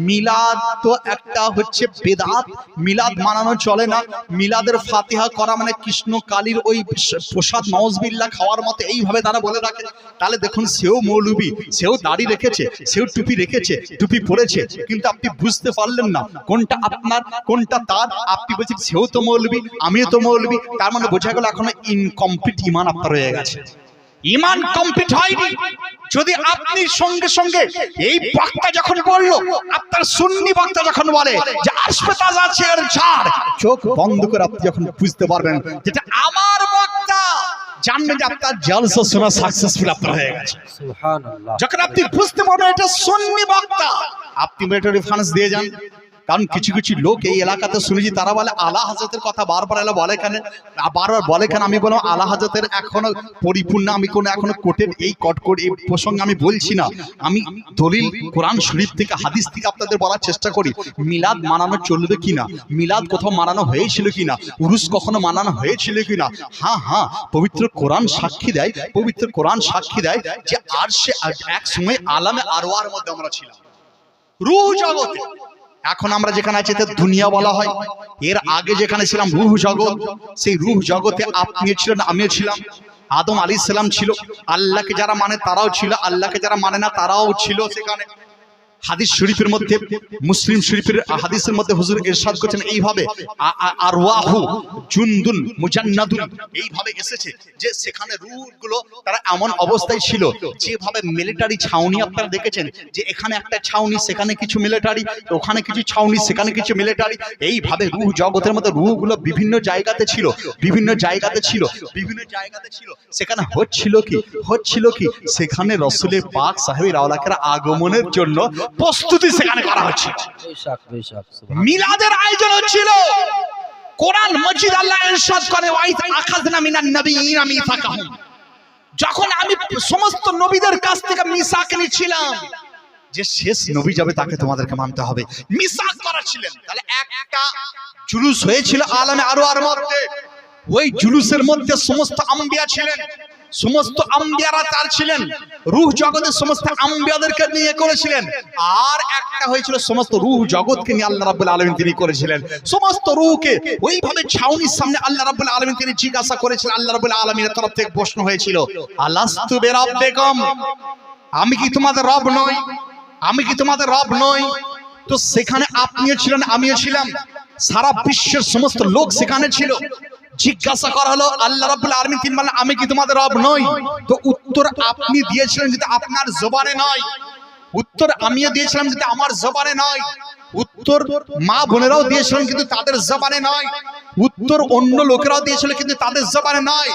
মিলাদ তো একটা হচ্ছে বেদাত, মিলাদ মানানো চলে না, মিলাদের ফাতিহা করা মানে কৃষ্ণ কালীর ওই প্রসাদ নওয়াজবিল্লাহ খাওয়ার মতো, এইভাবে তারা বলে রাখে। তাহলে দেখুন সেও মৌলবি, সেও দাড়ি রেখেছে, সেও টুপি টুপি রেখেছে, টুপি পরেছে, কিন্তু আপনি বুঝতে পারলেন না কোনটা আপনার কোনটা তার। আপনি বলছেন সেও তো মৌলবি, আমিও তো মৌলবি, তার মানে বোঝা গেল এখনো ইনকমপ্লিট ঈমান আপনার রয়ে গেছে, ঈমান কমপ্লিট হয়নি। যদি আপনি সঙ্গে সঙ্গে এই বক্তা যখন বললো, আপনার সুন্নি বক্তা যখন বলে যে আসবে তাজা চেয়ার ছাড়, চোখ বন্ধ করে আপনি যখন বুঝতে পারবেন যেটা আমার বক্তা, জানবেন যে আপনার জলসা শোনা সাকসেসফুল আপনার হয়ে গেছে। সুবহানাল্লাহ। যখন আপনি বুঝতে পারবেন এটা সুন্নি বক্তা, আপনি এটা রেফারেন্স দিয়ে যান। কারণ কিছু কিছু লোক এই এলাকাতে শুনেছি তারা বলে আলা হযরতের কথা বারবার এলা বলে কেন, বারবার বলে কেন। আমি বললাম আলা হযরতের এখনো পরিপূর্ণ আমি কোনো এখনো কোটের এই কটকট এই প্রসঙ্গে আমি বলছি না। আমি দলিল কোরআন শরীফ থেকে হাদিস থেকে আপনাদের বলার চেষ্টা করি। মিলাদ মানানো চলবে কিনা, মিলাদ কোথাও মানানো হয়েছিল কিনা, উরুস কখনো মানানো হয়েছিল কিনা। হ্যাঁ হ্যাঁ, পবিত্র কোরআন সাক্ষী দেয়, পবিত্র কোরআন সাক্ষী দেয় যে আর সে এক সময় আলামে আরওয়ার মধ্যে আমরা ছিলাম, রূহ জগতে। এখন আমরা যেখানে আছি এতে দুনিয়া বলা হয়, এর আগে যেখানে ছিলাম রূহ জগৎ, সেই রূহ জগতে আপনিও ছিলেন, আমিও ছিলাম, আদম আলাইহিস সালাম ছিল। আল্লাহকে যারা মানে তারাও ছিল, আল্লাহকে যারা মানে না তারাও ছিল সেখানে। হাদিস শরীফের মধ্যে, মুসলিম শরীফের হাদিসের মধ্যে হুজুর ইরশাদ করেছেন এইভাবে, আরওয়াহু জুনদুন মুজান্নাদুন, এইভাবে এসেছে যে সেখানে রূহগুলো তারা এমন অবস্থায় ছিল যেভাবে মিলিটারি ছাউনি আপনারা দেখেছেন যে এখানে একটা ছাউনি, সেখানে কিছু মিলিটারি, ওখানে কিছু ছাউনি, সেখানে কিছু মিলিটারি। এইভাবে রূহ জগতের মধ্যে রূহগুলো বিভিন্ন জায়গাতে ছিল, বিভিন্ন জায়গাতে ছিল, বিভিন্ন জায়গাতে ছিল। সেখানে হচ্ছিল কি সেখানে রাসূলের পাক সাহেবের আওলাকের আগমনের জন্য প্রস্তুতি সেখানে করা হচ্ছে। বেশক বেশক। সুবহানাল্লাহ। মিলাদের আয়োজন হচ্ছিল। কোরআন মজিদ আল্লাহ ইরশাদ করে ওয়াইদ আখাযনা মিনান নাবিয়িনা মিসাকাহুম, যখন আমি সমস্ত নবীদের কাছ থেকে মিসাক নিয়েছিলাম যে শেষ নবী যাবে তাকে তোমাদেরকে মানতে হবে, মিসাক করা ছিলেন। তাহলে একটা জুলুস হয়েছিল আলামে আরওয়ার মধ্যে, ওই জুলুসের মধ্যে সমস্ত আম্বিয়া ছিলেন, সমস্ত আম্বিয়ারা তার ছিলেন, রূহ জগতের সমস্ত আম্বিয়াদেরকে নিয়ে করেছিলেন। আর একটা হয়েছিল সমস্ত রূহ জগৎকে নিয়ে আল্লাহ রাব্বুল আলামিন তিনি করেছিলেন। সমস্ত রূহকে ওইভাবে ছাউনির সামনে আল্লাহ রাব্বুল আলামিন তিনি জিজ্ঞাসা করেছিলেন, আল্লাহ রাব্বুল আলামিনের তরফ থেকে প্রশ্ন হয়েছিল আলাস্তু বিরাব্বিকুম, আমি কি তোমাদের রব নই, আমি কি তোমাদের রব নই? তো সেখানে আপনিও ছিলেন, আমিও ছিলাম, সারা বিশ্বের সমস্ত লোক সেখানে ছিল। জিজ্ঞাসা করা হলো আল্লাহ রাব্বুল আলামিন তিনি বললেন আমি কি তোমাদের রব নই? তো উত্তর আপনি দিয়েছিলেন যদি আপনার জবানে নয়, উত্তর আমিও দিয়েছিলাম যদি আমার জবানে নয়, উত্তর মা বোনেরাও দিয়েছিলেন কিন্তু তাদের জবানে নয়, উত্তর অন্য লোকেরাও দিয়েছিল কিন্তু তাদের জবানে নয়।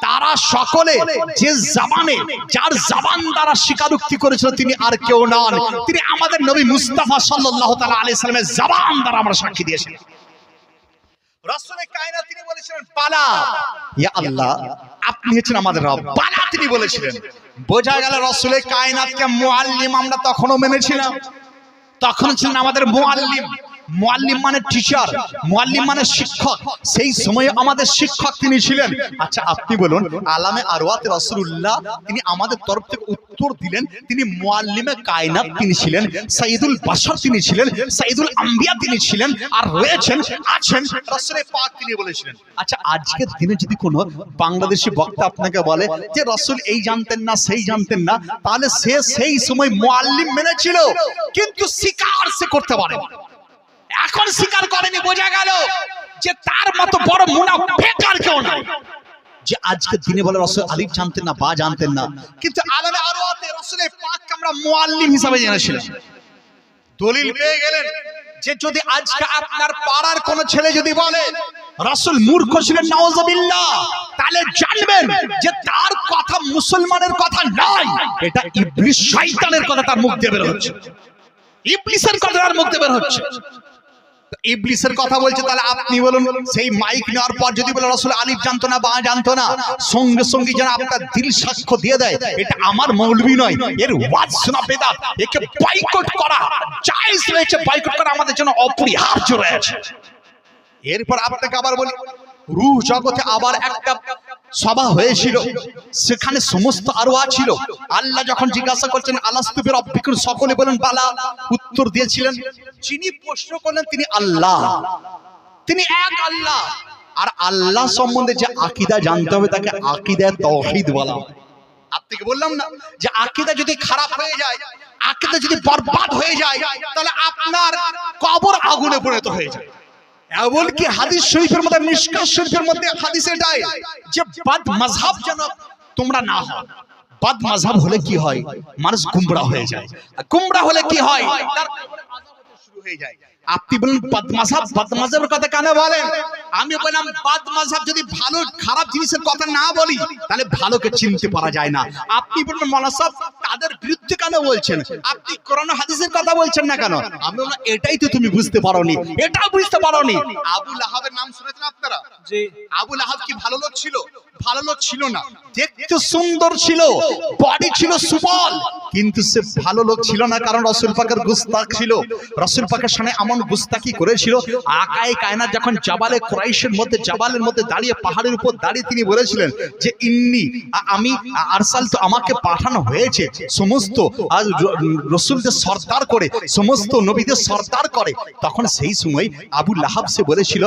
তারা সকলে যে জবানে, যার জবান দ্বারা স্বীকারোক্তি করেছিল তিনি আর কেউ নন, তিনি আমাদের নবী মুস্তাফা সাল্লাল্লাহু তাআলা আলাইহি সাল্লামের জবান দ্বারা আমরা সাক্ষী দিয়েছিলাম। রাসূলে কায়নাত তিনি বলেছিলেন বালা, ইয়া আল্লাহ আপনি হচ্ছেন আমাদের রব, বালা তিনি বলেছিলেন। বোঝা গেল রাসূলে কায়নাতকে মুআল্লিম আমরা তখনও মেনেছিলাম, তখন ছিলেন আমাদের মুআল্লিম। মুআল্লিম মানে টিচার, মুআল্লিম মানে শিক্ষক, সেই সময়ে আমাদের শিক্ষক তিনি ছিলেন। আচ্ছা আপনি বলুন, আলামে আরওয়াতে রাসূলুল্লাহ তিনি আমাদের তরফ থেকে উত্তর দিলেন, তিনি মুআল্লিমে কায়নাত তিনি ছিলেন, সাইয়্যিদুল বাশার তিনি ছিলেন, সাইয়্যিদুল আম্বিয়া তিনি ছিলেন, আর রয়েছেন আছেন রাসূলে পাক তিনি বলেছিলেন। আচ্ছা আজকের দিনে যদি কোনো বাংলাদেশি বক্তা আপনাকে বলে যে রাসূল এই জানতেন না সেই জানতেন না, তাহলে সে সেই সময় মুআল্লিম মেনেছিল কিন্তু স্বীকার সে করতে পারে না। এখন স্বীকার করেনি, বোঝা গেল যে তার মতো বড় মুনাফিক আর কেউ নাই যে আজকের দিনে বলে রাসূল আলিফ জানতেন না বা জানতেন না, কিন্তু আলামে আরওয়াতে রাসূলের পাককে আমরা মুআল্লিম হিসাবে জেনেছিলাম। দলিল পেয়ে গেলেন যে যদি আজকে আপনার পাড়ার কোন ছেলে যদি বলে রাসূল মূর্খ ছিলেন নাউযুবিল্লাহ, তাহলে জানবেন যে তার কথা মুসলমানের কথা নয়, এটা ইবলিস শয়তানের কথা তার মুখ দিয়ে বের হচ্ছে, ইবলিসের কথা তার মুখ দিয়ে বের হচ্ছে। ইবলিসের কথা বলছে, তাহলে আপনি বলুন সেই মাইক নেওয়ার পর যদি বলে রাসূল আলিফ জানতো না বা জানতো না, সঙ্গে সঙ্গে যেন আপনার দিল সাক্ষ্য দিয়ে দেয় এটা আমার মৌলবি নয়, এর ওয়াজ শোনা বেদাত, একে বয়কট করা জায়েজ রয়েছে, বয়কট করা আমাদের জন্য অপরিহার্য রয়েছে। এরপর আপনাকে আবার বলি, রূহ জগতে আবার একটা সভা হয়েছিল, সেখানে সমস্ত আরওয়া ছিল। আল্লাহ যখন জিজ্ঞাসা করছেন আলাস্তু বিরাব্বিকুম, সকলে বলেন বালা, উত্তর দিয়েছিলেন যিনি প্রশ্ন করলেন তিনি আল্লাহ, তিনি এক আল্লাহ। আর আল্লাহ সম্বন্ধে যে আকীদা জানতে হবে তাকে আকীদা তাওহীদ বলা। আপনাকে বললাম না যে আকীদা যদি খারাপ হয়ে যায়, আকীদা যদি বরবাদ হয়ে যায় তাহলে আপনার কবর আগুনে পরিণত হয়ে যায়। এমনকি হাদিস শরীফের মধ্যে, মিশকাত শরীফের মধ্যে হাদিস এটাই যে বাদ মাযহাব যেন তোমরা না হও। বাদ মাযহাব হলে কি হয়? মানুষ গুমরাহ হয়ে যায়। গুমরাহ হলে কি হয়? তার কবরে আযাব হতে শুরু হয়ে যায়। আপনি বলেন বাদ মাযহাবের কথা কেন বলেন? আমি বললাম বাদ মাযহাব যদি ভালো খারাপ জিনিসের কথা না বলি তাহলে ভালোকে চিনতে পারা যায় না। আপনি বলবেন মাওলানা সাহেব তাদের বিরুদ্ধে কেন বলছেন? আপনি কোরআন হাদিসের কথা বলছেন না কেন? আমি বললাম এটাই তো তুমি বুঝতে পারোনি, এটাও বুঝতে পারোনি। আবু লাহাবের নাম শুনেছেন আপনারা? জি। আবু লাহাব কি ভালো লোক ছিল? ভালো লোক ছিল না। দেখতে সুন্দর ছিল, বডি ছিল সুবল, কিন্তু সে ভালো লোক ছিল না, কারণ রাসূল পাকের গুস্তাখ ছিল। রাসূল পাকের সামনে এমন গুস্তাখি করেছিল, আকায়ে কায়নাত যখন জাবালে কুরাইশের মধ্যে, জাবালের মধ্যে দাঁড়িয়ে, পাহাড়ের উপর দাঁড়িয়ে তিনি বলেছিলেন যে আমি আরসাল, তো আমাকে পাঠানো হয়েছে সমস্ত রাসূলদের সরদার করে, সমস্ত নবীদের সরদার করে। তখন সেই সময় আবু লাহাব সে বলেছিল,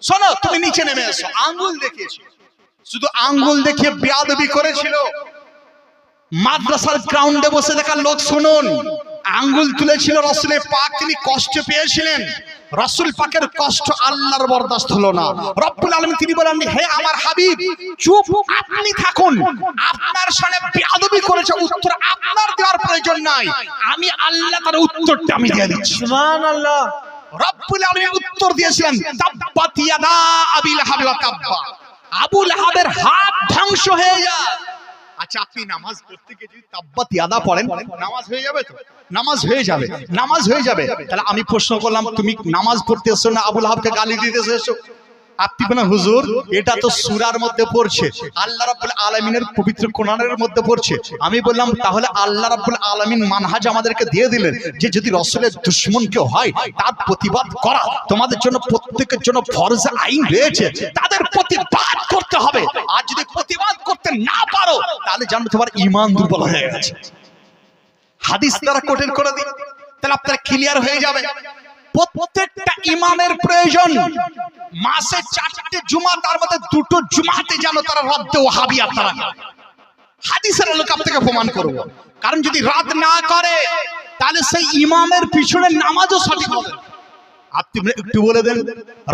শোনো তুমি নিচে নেমে এসো। আঙ্গুল দেখিয়েছিল, শুধু আঙ্গুল দেখিয়ে বেয়াদবি করেছিল। মাদ্রাসার গ্রাউন্ডে বসে দেখা লোক শুনুন, আঙ্গুল তুলেছিল রাসূলের পাক, তিনি কষ্ট পেয়েছিলেন। রাসূল পাকের কষ্ট আল্লাহর বরদাস্ত হলো না। রব্বুল আলামিন তিনি বলেন, হে আমার হাবিব চুপ, আপনি থাকুন। আপনার সামনে বেয়াদবি করেছে, উত্তর আপনার দেওয়ার প্রয়োজন নাই, আমি আল্লাহ তার উত্তরটা আমি দিয়ে দিচ্ছি। সুবহানাল্লাহ। রব্বুল আলামিন উত্তর দিয়েছিলেন, তাব্বাত ইয়াদা আবি লাহাব ওয়া তাব্বা, আবু লাহাবের হাত ধ্বংস হয়ে যায়। আচ্ছা আপনি নামাজ পড়তে গিয়ে যদি তাব্বাত ইয়াদা পড়েন, নামাজ হয়ে যাবে তো? নামাজ হয়ে যাবে, নামাজ হয়ে যাবে। তাহলে আমি প্রশ্ন করলাম, তুমি নামাজ পড়তে এসছো না আবু লাহাবকে গালি দিতে এসছো? আপনি বলেন হুজুর এটা তো সূরার মধ্যে পড়ছে, আল্লাহ রাব্বুল আলামিনের পবিত্র কোরআনের মধ্যে পড়ছে। আমি বললাম তাহলে আল্লাহ রাব্বুল আলামিন মানহাজ আমাদেরকে দিয়ে দিলেন যে যদি রাসূলের দুশমন কেউ হয় তার প্রতিবাদ করা তোমাদের জন্য, প্রত্যেকের জন্য ফরজ আইন রয়েছে, তাদের প্রতিবাদ করতে হবে। আর যদি প্রতিবাদ করতে না পারো তাহলে জানো তোমার ঈমান দুর্বল হয়ে গেছে। হাদিস দ্বারা কোটের করে দিই, তাহলে আপনারা ক্লিয়ার হয়ে যাবে। প্রত্যেকটা ইমামের প্রয়োজন। মাসে 4টে জুমা, তার মধ্যে 2টো জুমাতে যেন তারা রদ্দ ওয়াহাবিয়া তারা, হাদিসের আলোকে আপনাকে প্রমাণ করব। কারণ যদি রাত না করে তাহলে সেই ইমামের পিছনে নামাজও সঠিক হবে। আপনি একটু বলে দেন,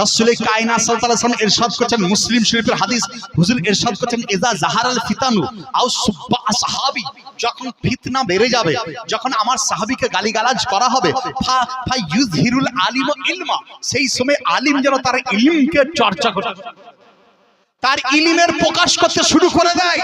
রাসূল কায়নাত সাল্লাল্লাহু আলাইহি ওয়াসাল্লাম ইরশাদ করেছেন, মুসলিম শরীফের হাদিস, হুজুর ইরশাদ করেছেন, ইজা জাহারাল ফিতানু আও সুব্বা আসহাবি, যখন ফিতনা বেড়ে যাবে, যখন আমার সাহাবীকে গালিগালাজ করা হবে, ফা ইউযহিরুল আলিমু ইলমা, সেই সময় আলিম যেন তার ইলমকে চর্চা করে, তার ইলমের প্রকাশ করতে শুরু করে দেয়,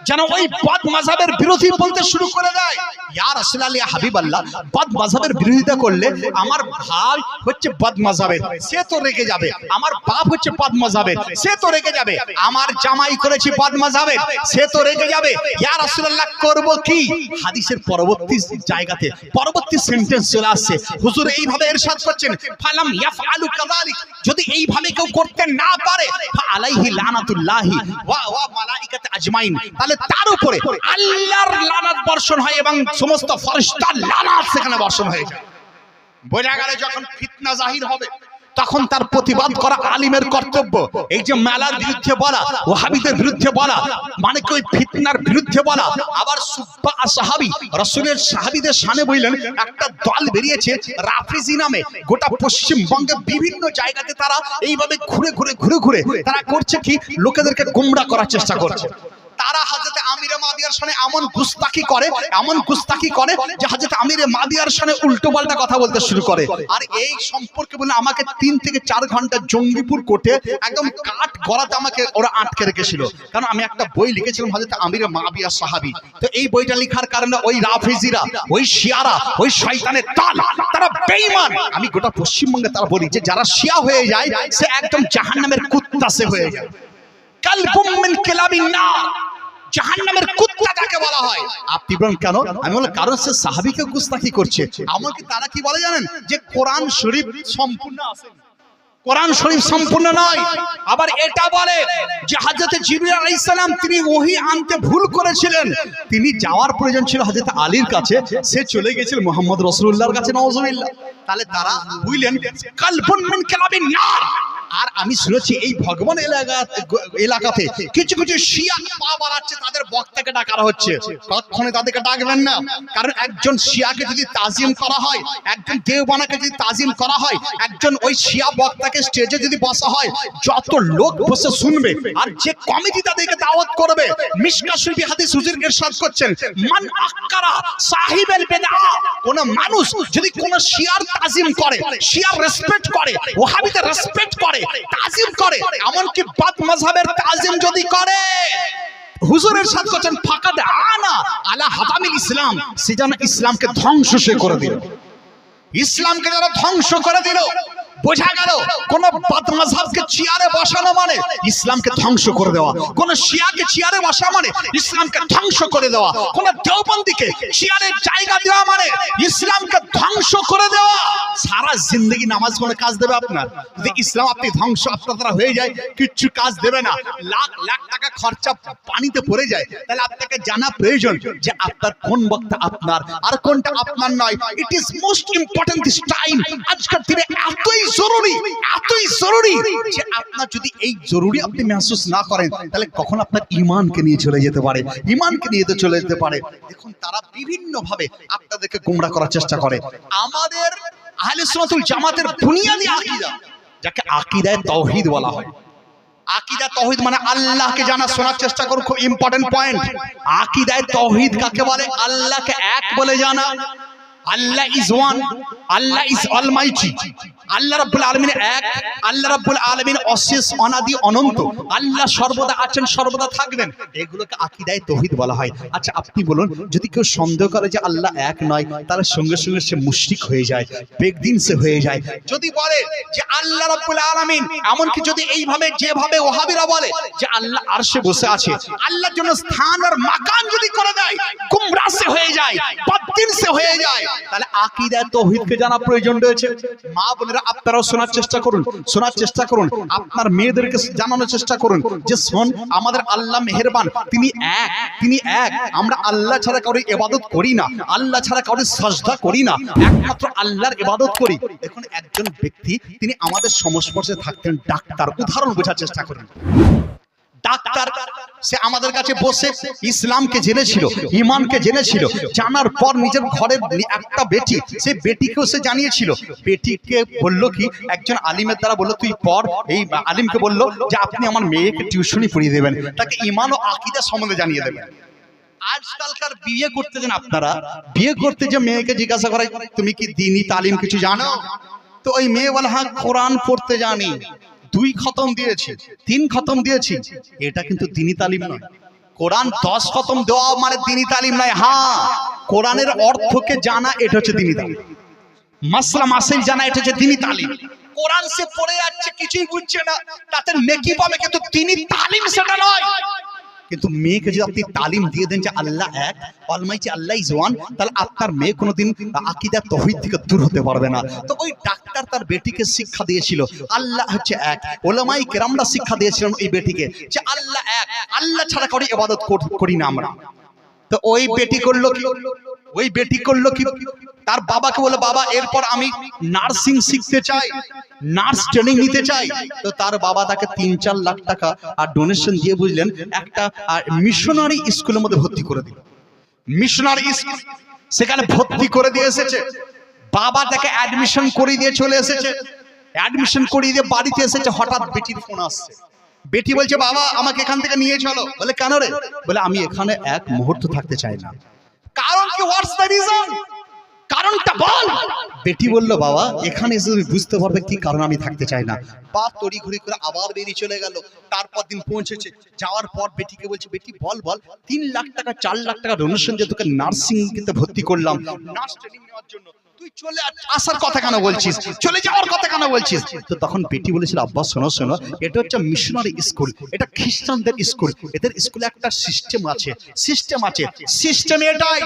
যেন ওই বদ মাযহাবের বিরোধী বলতে শুরু করে দেয়। ইয়া রাসূলুল্লাহ, ইয়া হাবিবাল্লাহ, বদ মাযহাবের বিরোধিতা করলে আমার ভাই হচ্ছে বদ মাযহাবের, সে তো রেগে যাবে। আমার বাপ হচ্ছে বদ মাযহাবের, সে তো রেগে যাবে। আমার জামাই করেছি বদ মাযহাবের, সে তো রেগে যাবে। ইয়া রাসূলুল্লাহ করব কি? হাদিসের পরবর্তী জায়গাতে পরবর্তী সেন্টেন্স চলে আসছে, হুজুর এইভাবে ইরশাদ করছেন, ফালাম ইয়াফআলু কাযালিক, যদি এইভাবে কেউ করতে না পারে, ফা আলাইহি লানাতুল্লাহি ওয়া মালাইকাতি আজমাইন, তাহলে তার উপরে আল্লাহর লানাত বর্ষণ হয় এবং সমস্ত ফেরেশতার লানাত সেখানে বর্ষণ হয়ে যায়। বোঝা গেল যখন ফিতনা জাহির হবে তখন তার প্রতিবাদ করা আলিমের কর্তব্য। এই যে মেলার বিরুদ্ধে বলা, ওয়াহাবিদের বিরুদ্ধে বলা, মানে কি ওই ফিতনার বিরুদ্ধে বলা। আবার সুব্বা আসহাবি, রাসূলের সাহাবীদের শানে বললেন একটা দল বেরিয়েছে রাফিজি নামে, গোটা পশ্চিমবঙ্গের বিভিন্ন জায়গাতে তারা এইভাবে ঘুরে তারা করছে কি, লোকেদেরকে গোমরা করার চেষ্টা করছে। তারা হযরত আমিরে মাবিয়ার শানে এমন গুস্তাখি করে যে হযরত আমিরে মাবিয়ার শানে উল্টো পাল্টা কথা বলতে শুরু করে। আর এই সম্পর্কে বলে আমাকে 3 থেকে 4 ঘন্টা জঙ্গিপুর কোর্টে একদম কাঠ গলাতে আমাকে ওরা আটকে রেখেছিল, কারণ আমি একটা বই লিখেছিলাম হযরত আমিরে মাবিয়া সাহাবী। তো এই বইটা লেখার কারণে ওই রাফিজিরা, ওই শিয়ারা, ওই শয়তানের দল, তারা বেঈমান। আমি গোটা পশ্চিমবঙ্গে তারা বলি যে যারা শিয়া হয়ে যায় সে একদম জাহান্নামের কুত্তা সে হয়ে যায়, কালবুম মিন কিলাবিন নার, জাহান্নামের কুত্তা যাকে বলা হয়। আপনি বলেন কেন? আমি বললাম কারণ সে সাহাবীকে গুস্তাখি করছে। আমাকে তারা কি বলে জানেন? যে কোরআন শরীফ সম্পূর্ণ আছে, কোরআন শরীফ সম্পূর্ণ নয়। আবার এটা বলে যে হযরত জিবরিল আলাইহিস সালাম তিনি ওহী আনতে ভুল করেছিলেন, তিনি যাওয়ার প্রয়োজন ছিল হযরত আলীর কাছে, সে চলে গিয়েছিল মুহাম্মদ রাসূলুল্লাহর কাছে, নাউযুবিল্লাহ। তাহলে তারা বুঝলেন কালবুম মিন কিলাবিন নার। আর আমি শুনেছি এই ভগবান এলাকাতে কিছু কিছু শিয়া পা বাড়াচ্ছে, তাদের বক্তাকে ডাকা হচ্ছে। কখনো তাদেরকে ডাকবেন না, কারণ একজন শিয়াকে যদি তাজিম করা হয়, একজন দেওবানাকে যদি তাজিম করা হয়, একজন ওই শিয়া বক্তাকে স্টেজে যদি বসা হয়, যত লোক বসে শুনবে, আর যে কমিটি তাদেরকে দাওয়াত করবে, মিশকা শরীফ হাদিস হুজুর ইরশাদ করছেন, মান আক্কারা সাহিবেল বিদআ, কোন মানুষ যদি কোন শিয়ার তাজিম করে, শিয়ার রেসপেক্ট করে, ওয়াহাবিদের রেসপেক্ট করে, তাজিম করে, এমনকি বাদ মাযহাবের তাজিম যদি করে, হুজুর ইরশাদ করছেন ফাকাদ আনা আলা হাতামিল ইসলাম, সে যেন ইসলামকে ধ্বংস করে দিল, ইসলামকে যেন ধ্বংস করে দিল। বোঝা গেল কোন বদমাযহাবকে চেয়ারে বসানো মানে ইসলামকে ধ্বংস করে দেওয়া, কোন শিয়াকে চেয়ারে বসা মানে ইসলামকে ধ্বংস করে দেওয়া, কোন দেওবন্দিকে চেয়ারে জায়গা দেওয়া মানে ইসলামকে ধ্বংস করে দেওয়া। সারা জিন্দগি নামাজ পড়ে কাজ দেবে আপনার? যদি ইসলাম আপনি ধ্বংস আপনার দ্বারা হয়ে যায়, কিচ্ছু কাজ দেবে না, লাখ লাখ টাকা খরচা পানিতে পড়ে যায়, তাহলে আপনাকে জানা প্রয়োজন যে আপনার কোন বক্তা আপনার আর কোনটা আপনার নয়। It is most important this time. আজকের দিনে এতই জরুরি যে আপনার যদি এই জরুরি আপনি মেহসুস না করেন, তাহলে কখন আপনার ঈমানকে নিয়ে চলে যেতে পারে, ঈমানকে নিয়ে তো চলে যেতে পারে। দেখুন তারা বিভিন্ন ভাবে আপনাদেরকে গোমরাহ করার চেষ্টা করে। আমাদের আহলে সুন্নাতুল জামাতের বুনিয়াদি আকীদা, যাকে আকীদায়ে তাওহীদ বলা হয়, আকীদা তাওহীদ মানে আল্লাহকে জানা। শোনার চেষ্টা করুন, খুব ইম্পর্টেন্ট পয়েন্ট। আকীদায়ে তাওহীদ কাকে বলে? আল্লাহকে এক বলে জানা। Allah is one, Allah is almighty, আল্লাহ রাব্বুল আলামিন এক, আল্লাহ রাব্বুল আলামিন অশেষ অনাদি অনন্ত, আল্লাহ সর্বদা আছেন, সর্বদা থাকবেন, এগুলোকে আকীদায়ে তাওহীদ বলা হয়। আচ্ছা আপনি বলুন, যদি কেউ সন্দেহ করে যে আল্লাহ এক নয়, তাহলে সঙ্গে সঙ্গে সে মুশরিক হয়ে যায়, বেদিন সে হয়ে যায়। যদি বলে যে আল্লাহ রাব্বুল আলামিন, এমনকি যদি এইভাবে যেভাবে ওয়াহাবিরা বলে যে আল্লাহ আরশে বসে আছে, আল্লাহর জন্য স্থান আর মাকান যদি করে দেয়, গুমরাহ সে হয়ে যায়, বেদিন সে হয়ে যায়। তাহলে আকীদায়ে তাওহীদকে জানা প্রয়োজন রয়েছে। মা বোনেরা আপনারাও শোনার চেষ্টা করুন, আপনার মেয়েদেরকে জানানোর চেষ্টা করুন যে শোন, আমাদের আল্লাহ মেহেরবান, তিনি এক, আমরা আল্লাহ ছাড়া কারোর ইবাদত করি না, আল্লাহ ছাড়া কারোর সাজদা করি না, একমাত্র আল্লাহর ইবাদত করি। দেখুন একজন ব্যক্তি তিনি আমাদের সংস্পর্শে থাকতেন, ডাক্তার, উদাহরণ বোঝার চেষ্টা করুন। ডাক্তার সে আমাদের কাছে বসে ইসলামকে জেনেছিল, ঈমানকে জেনেছিল, জানার পর নিজের ঘরের একটা বেটি, সে বেটিকেও সে জানিয়েছিল। বেটিকে বলল কি, একজন আলিমের দ্বারা বলল তুই পড়, এই আলিমকে বলল যে আপনি আমার মেয়েকে টিউশনি পড়িয়ে দেবেন, তাকে ঈমান ও আকীদা সম্বন্ধে জানিয়ে দেবেন। আজকালকার বিয়ে করতে যান আপনারা, বিয়ে করতে যে মেয়েকে জিজ্ঞাসা করে তুমি কি দ্বীনি তালিম কিছু জানো, তো ওই মেয়ে বলে হ্যাঁ কোরআন পড়তে জানি, 2 খতম দিয়েছি, 3 খতম দিয়েছি। এটা কিন্তু দ্বীনি তালিম নয়। কোরআন 10 খতম দেওয়া মানে দ্বীনি তালিম নয়। হ্যাঁ, কোরআনের অর্থকে জানা এটা হচ্ছে দ্বীনি তালিম, মাসলা মাসাইল জানা এটা হচ্ছে দ্বীনি তালিম। কোরআন সে পড়ে যাচ্ছে, কিছুই বুঝছে না, তাতে নেকি পাবে, কিন্তু দ্বীনি তালিম সেটা নয়। কিন্তু মেয়েকে যদি আপনি তালিম দিয়ে দেন যে আল্লাহ এক, অলমাইটি আল্লাহ ইজ ওয়ান, তাহলে আপনার মেয়ে কোনোদিন আকীদা তাওহীদ থেকে দূর হতে পারবে না। তো ওই ডাক্তার তার বেটিকে শিক্ষা দিয়েছিল আল্লাহ হচ্ছে এক, ওলামায়ে কেরামরা শিক্ষা দিয়েছিলেন ওই বেটিকে যে আল্লাহ এক, আল্লাহ ছাড়া কারো ইবাদত করি না আমরা। তো ওই বেটি করলো কি, তার বাবাকে বলে বাবা এরপর আমি নার্সিং শিখতে চাই, নার্স ট্রেনিং নিতে চাই। তো তার বাবা তাকে 3-4 লাখ টাকা আর ডোনেশন দিয়ে বুঝলেন একটা মিশনারি স্কুলের মধ্যে ভর্তি করে দিল। মিশনারি স্কুল, সেখানে ভর্তি করে দিয়ে এসেছে। বাবা তাকে অ্যাডমিশন করিয়ে দিয়ে চলে এসেছে, অ্যাডমিশন করিয়ে দিয়ে বাড়িতে এসেছে, হঠাৎ বেটির ফোন আসছে। বেটি বলছে বাবা আমাকে এখান থেকে নিয়ে চলো। বলে কেন রে? বলে আমি এখানে এক মুহূর্ত থাকতে চাই না। কারণ কি? What's the reason? কারণটা বল। বেটি বলল বাবা এখানে এসে তুমি বুঝতে পারবে কি কারণ আমি থাকতে চাই না। বাপ তড়িঘড়ি করে আবার বেরিয়ে চলে গেল। তারপর দিন পৌঁছেছে, যাওয়ার পর বেটিকে বলছে বেটি বল 3 লাখ টাকা 4 লাখ টাকা ডোনেশন দিয়ে তোকে নার্সিং কিন্তু ভর্তি করলাম, নার্স ট্রেনিং নেওয়ার জন্য, তুই চলে আসার কথা কেন বলছিস, চলে যাওয়ার কথা কেন বলছিস? তো তখন বেটি বলেছিল আব্বা শোনো, এটা হচ্ছে মিশনারি স্কুল, এটা খ্রিস্টানদের স্কুল, এদের স্কুলে একটা সিস্টেম আছে। সিস্টেম এটাই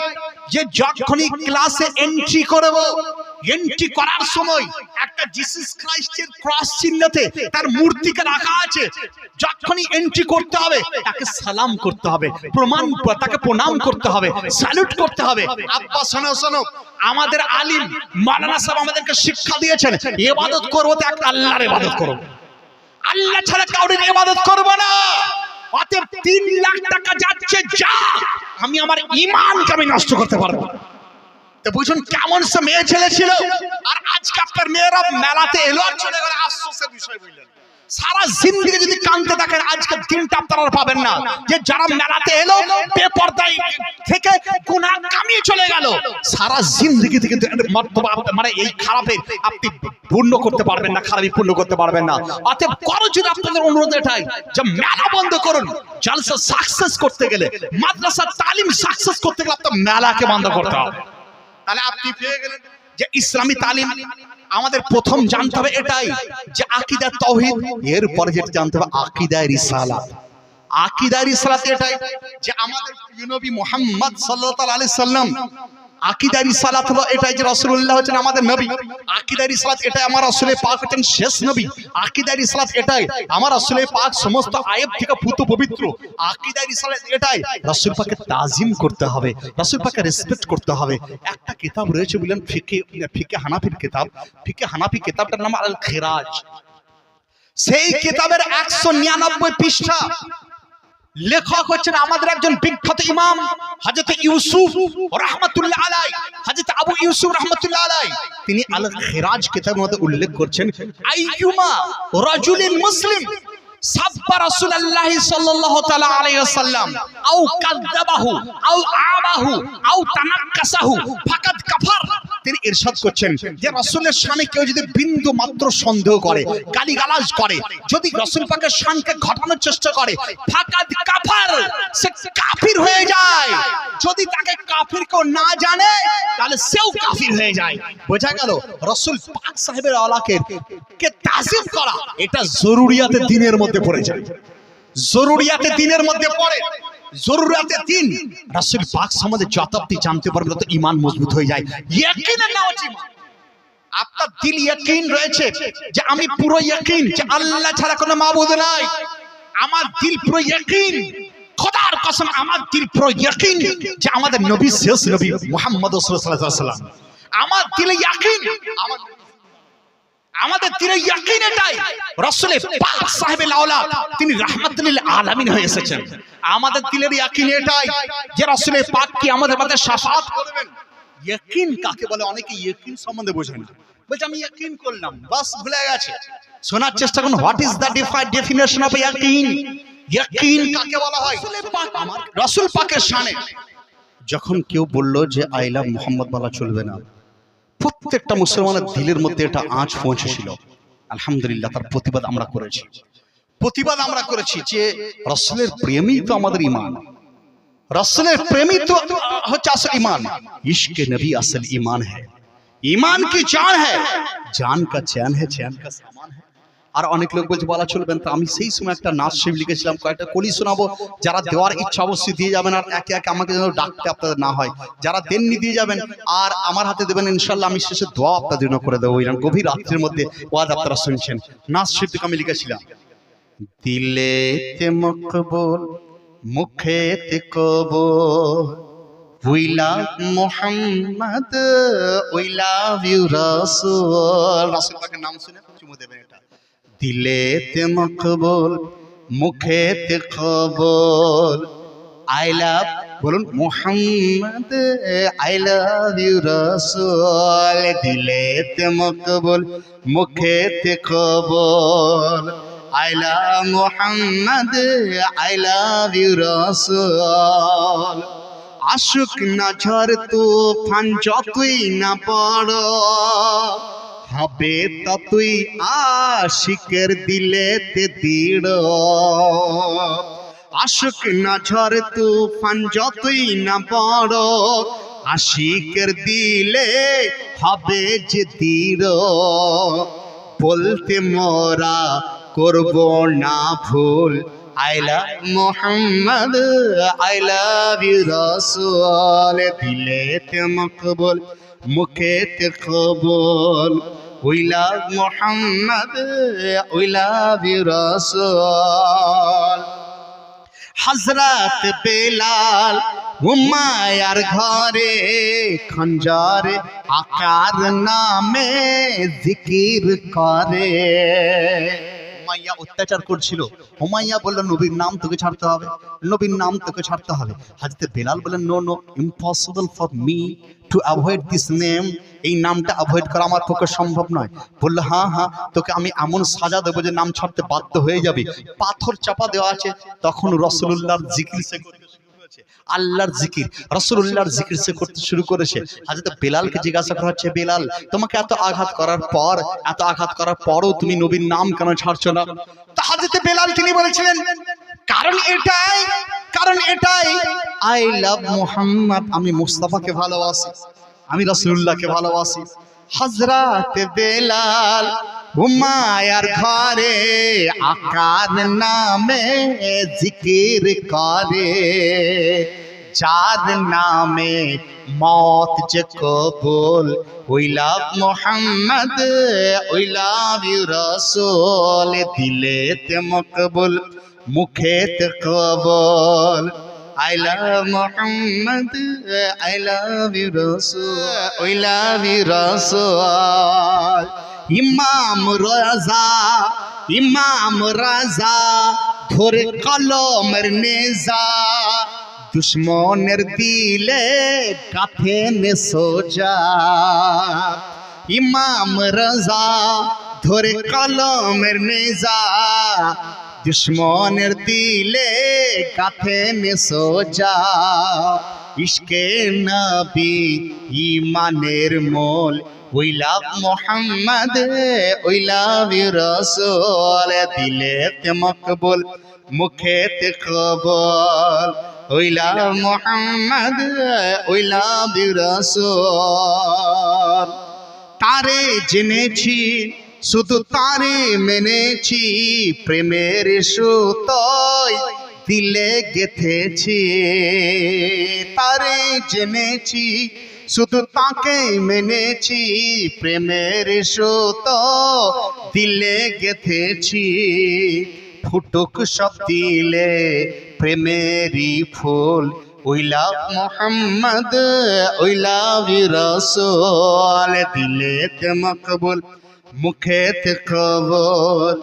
যে যখনই ক্লাসে এন্ট্রি করব, এন্ট্রি করার সময় একটা জিসাস খ্রিস্টের ক্রস চিহ্নতে তার মূর্তিকে রাখা আছে। যখনই এন্ট্রি করতে হবে তাকে সালাম করতে হবে, তাকে প্রণাম করতে হবে, স্যালুট করতে হবে। আব্বা শোনো, আমাদের আলিম মাওলানা সাহেব আমাদেরকে শিক্ষা দিয়েছেন ইবাদত করব তো এক আল্লাহর ইবাদত করব। আল্লাহ ছাড়া কাউরির ইবাদত করব না। অতএব 3 লাখ টাকা যাচ্ছে যা, আমি আমার ঈমানকে আমি নষ্ট করতে পারবো না। তো বুঝুন কেমন সে মেয়ে ছেলে ছিল। আর আজকে আপনার মেয়েরা মেলাতে এলো আর চলে গেল, আফসোসের বিষয় বললেন। সারা জিন্দেগি যদি কাঁদতে থাকেন আজকের দিনটা আপনারা আর পাবেন না, যে যারা মেলাতে এলো বেপরদাই থেকে গুনাহ কামিয়ে চলে গেল, সারা জিন্দেগি থেকে মানে এই খারাপের আপনি পূর্ণ করতে পারবেন না, খারাপই পূর্ণ করতে পারবেন না। অতএব করো যদি আপনাদের অনুরোধ এটাই যে মেলা বন্ধ করুন। জলসা সাকসেস করতে গেলে, মাদ্রাসা তালিম সাকসেস করতে গেলে আপনার মেলাকে বন্ধ করতে হবে। তাহলে আপনি পেয়ে গেলেন যে ইসলামী তালিম আমাদের প্রথম জানতে হবে এটাই যে আকীদা তাওহীদ, এরপরে যেটা জানতে হবে আকীদা রিসালাত। আকীদা রিসালাত এটাই যে আমাদের প্রিয় নবী মুহাম্মদ সাল্লাল্লাহু আলাইহি সাল্লাম, আকীদা রিসালাত হলো এটাই যে রাসূলুল্লাহ হচ্ছেন আমাদের নবী। আকীদা রিসালাত এটাই আমার রাসূলের পাক হচ্ছেন শেষ নবী। আকীদা রিসালাত এটাই আমার রাসূলের পাক সমস্ত আয়েব থেকে পুত পবিত্র। আকীদা রিসালাত এটাই রাসূল পাকের তাজিম করতে হবে, রাসূল পাকের রেসপেক্ট করতে হবে। একটা কিতাব রয়েছে বলেন ফিকে হানাফির কিতাব, ফিকে হানাফি কিতাবটার নাম আল খিরাজ। সেই কিতাবের 199 পৃষ্ঠা, লেখক হচ্ছেন আমাদের একজন বিখ্যাত ইমাম হযরত ইউসুফ রাহমাতুল্লাহ আলাইহি, হযরত আবু ইউসুফ রাহমাতুল্লাহ আলাইহি। তিনি আল খিরাজ কিতাবের মধ্যে উল্লেখ করছেন আইয়ুমা রাজুলিন মুসলিম সাব্বা রাসূলুল্লাহ সাল্লাল্লাহু তাআলা আলাইহি ওয়াসাল্লাম আও কাযাবাহু আও আবাহু আও তানাক্কাসাহু ফাকাদ কাফার। তিনি ইরশাদ করছেন যে রাসূলের শানে কেউ যদি বিন্দু মাত্র সন্দেহ করে, গালিগালাজ করে, যদি রাসূল পাকের শানকে ঘটানোর চেষ্টা করে, ফাকাদ কাফার, সে কাফির হয়ে যায়। যদি তাকে কাফির কেউ না জানে তাহলে সেও কাফির হয়ে যায়। বোঝা গেল রাসূল পাক সাহেবের আলাকে কে তাজিম করা এটা জরুরিয়াতে দ্বীনের মধ্যে পড়ে যায়, জরুরিয়াতে দ্বীনের মধ্যে পড়ে। জরুরিয়াতে দ্বীন রাসূল পাক সম্বন্ধে যত আপনি জানতে পারবেন তত ঈমান মজবুত হয়ে যায়। ইয়াকিনের নাম হচ্ছে ঈমান। আপনার দিল ইয়াকিন রয়েছে যে আমি পুরো ইয়াকিন যে আল্লাহ ছাড়া কোনো মাবুদ নাই, আমার দিল পুরো ইয়াকিন, খোদার কসম আমার দিল পুরো ইয়াকিন যে আমাদের নবী শেষ নবী মুহাম্মদ রাসূলুল্লাহ সাল্লাল্লাহু আলাইহি ওয়াসাল্লাম। আমার দিলে ইয়াকিন, আমাদের দিলে ইয়াকিন এটাই রাসূলের পাক সাহেবের আওলাদ তিনি রাহমাতুল লিল আলামিন হয়ে এসেছেন। আমাদের দিলের ইয়াকিন এটাই যে রাসূলের পাক কি আমাদের মধ্যে শাফাআত করবেন। ইয়াকিন কাকে বলে অনেকে ইয়াকিন সম্বন্ধে বোঝে না, বলছে আমি ইয়াকিন করলাম বাস ভুলে গেছে। শোনার চেষ্টা করুন what is the definition of ইয়াকিন। ইয়াকিন কাকে বলা হয়? রাসূল পাকের শানে যখন কেউ বলল যে আই লাভ মুহাম্মদ বলা চলবে না, প্রত্যেকটা মুসলমানের দিলের মধ্যে এটা আঁচ পৌঁছেছিল। আলহামদুলিল্লাহ তার প্রতিবাদ আমরা করেছি, প্রতিবাদ আমরা করেছি যে রাসূলের প্রেমই তো আমাদের ঈমান, রাসূলের প্রেমই তো হচ্ছে আসল ঈমান। ইশকে নবী আসল ঈমান হ্যায়, ঈমান কি জান হ্যায়, জান কা চैन है चैन का सामान है। আর অনেক লোক বলছে বলা চলবেন, তো আমি সেই সময় একটা নাচ শিব লিখেছিলাম, কয়েকটা কলি শোনাবো, যারা দেওয়ার ইচ্ছা অবশ্যই দিয়ে যাবেন, আর একে একে আমাকে যেন ডাকতে আপনাদের না হয়, যারা দেননি দিয়ে যাবেন আর আমার হাতে দেবেন, ইনশাল্লাহ আমি শেষে দোয়া আপনাদের জন্য করে দেবো। এরকম গভীর রাত্রির মধ্যে ওয়াজ আপনারা শুনছেন, নাচ শিব থেকে আমি লিখেছিলাম দিলেতে মকবুল মুখেতে কবুল, we love Muhammad, we love you রাসূল। রাসূল পাকের নাম শুনে চুমু দেবেন, এটা দিলেতে মকবুল মুখেতে কবুল, আই লাভ বলুন মুহাম্মদ, আই লাভ ইউ রাসূল। দিলেতে মকবুল মুখেতে কবুল, I love Muhammad, I love you Rasul. আশুক না ঝড় তুফান যতই না বড়, হবে ততই আশিকের দিলেতে দৃঢ়। আশুক না ঝড় তুফান যতই না বড়, আশিকের দিলে হবে যে দৃঢ়। বলতে মোরা করব না ভুল, I love Muhammad, I love you Rasul. দিলেতে মকবুল মুখেতে কবুল, we love Muhammad, we love you Rasul. হযরত বেলাল উমায়ার ঘরে খঞ্জরে আকার নামে জিকির করে, হুমাইয়া অত্যাচার করছিল। হুমাইয়া বলল নবীর নাম তোকে ছাড়তে হবে, নবীর নাম তোকে ছাড়তে হবে। হযরত বেলাল বললেন no no, impossible for me to avoid this name, এই নামটা অ্যাভয়েড করা আমার পক্ষে সম্ভব নয়। বলল হ্যাঁ হ্যাঁ, তোকে আমি এমন সাজা দেবো যে নাম ছাড়তে বাধ্য হয়ে যাবি। পাথর চাপা দেওয়া আছে, তখন রাসূলুল্লাহর জিকির সে করতে শুরু করেছে, আল্লাহর জিকির, রাসূলুল্লাহর জিকির সে করতে শুরু করেছে। হযরত বেলালকে জিজ্ঞাসা করা হচ্ছে, বেলাল তোমাকে এত আঘাত করার পর, এত আঘাত করার পরও তুমি নবীর নাম কেন ছাড়ছো না? তো হযরত বেলাল তিনি বলেছিলেন কারণ এটাই, কারণ এটাই, আই লাভ মুহাম্মদ, আমি মুস্তাফাকে ভালোবাসি, আমি রাসূলুল্লাহকে ভালোবাসি। হযরত বেলাল হুমায়ার ঘরে আকার নামে জিকির করে, যার নামে মত যে কবুল, ওই লাভ মুহাম্মদ, ওই লাভ ইউ রাসূল, দিলেতে মকবুল মুখেতে কবুল। I love Muhammad, I love you Rasul, I love you Rasul. ইমাম রাজা ধরে কলমের নেজা, দুশ্মনের দিলে কাফেন সোজা। ইমাম রাজা ধরে কলমের নেজা, দুশ্মনের দিলে কাফেন সোজা। ইশকে নবী ঈমানের মোল, ওই লাভ মুহাম্মদ, ওই লাভ ইউ রাসূল, দিলেতে মকবুল মুখেতে কবুল, ওই লাভ মুহাম্মদ, ওই লাভ ইউ রাসূল। তারে জেনেছি শুধু তারে মেনেছি, প্রেমের সুতোয় দিলে গেথেছি। তারে জেনেছি শুধু তাকে মেনেছি, প্রেমের সুতো দিলে গেথেছি। ফুটুক সব দিলে প্রেমেরই ফুল, ওই লাভ মুহাম্মদ, ওই লাভ ইউ রাসূল, দিলেতে মকবুল মুখেতে কবুল।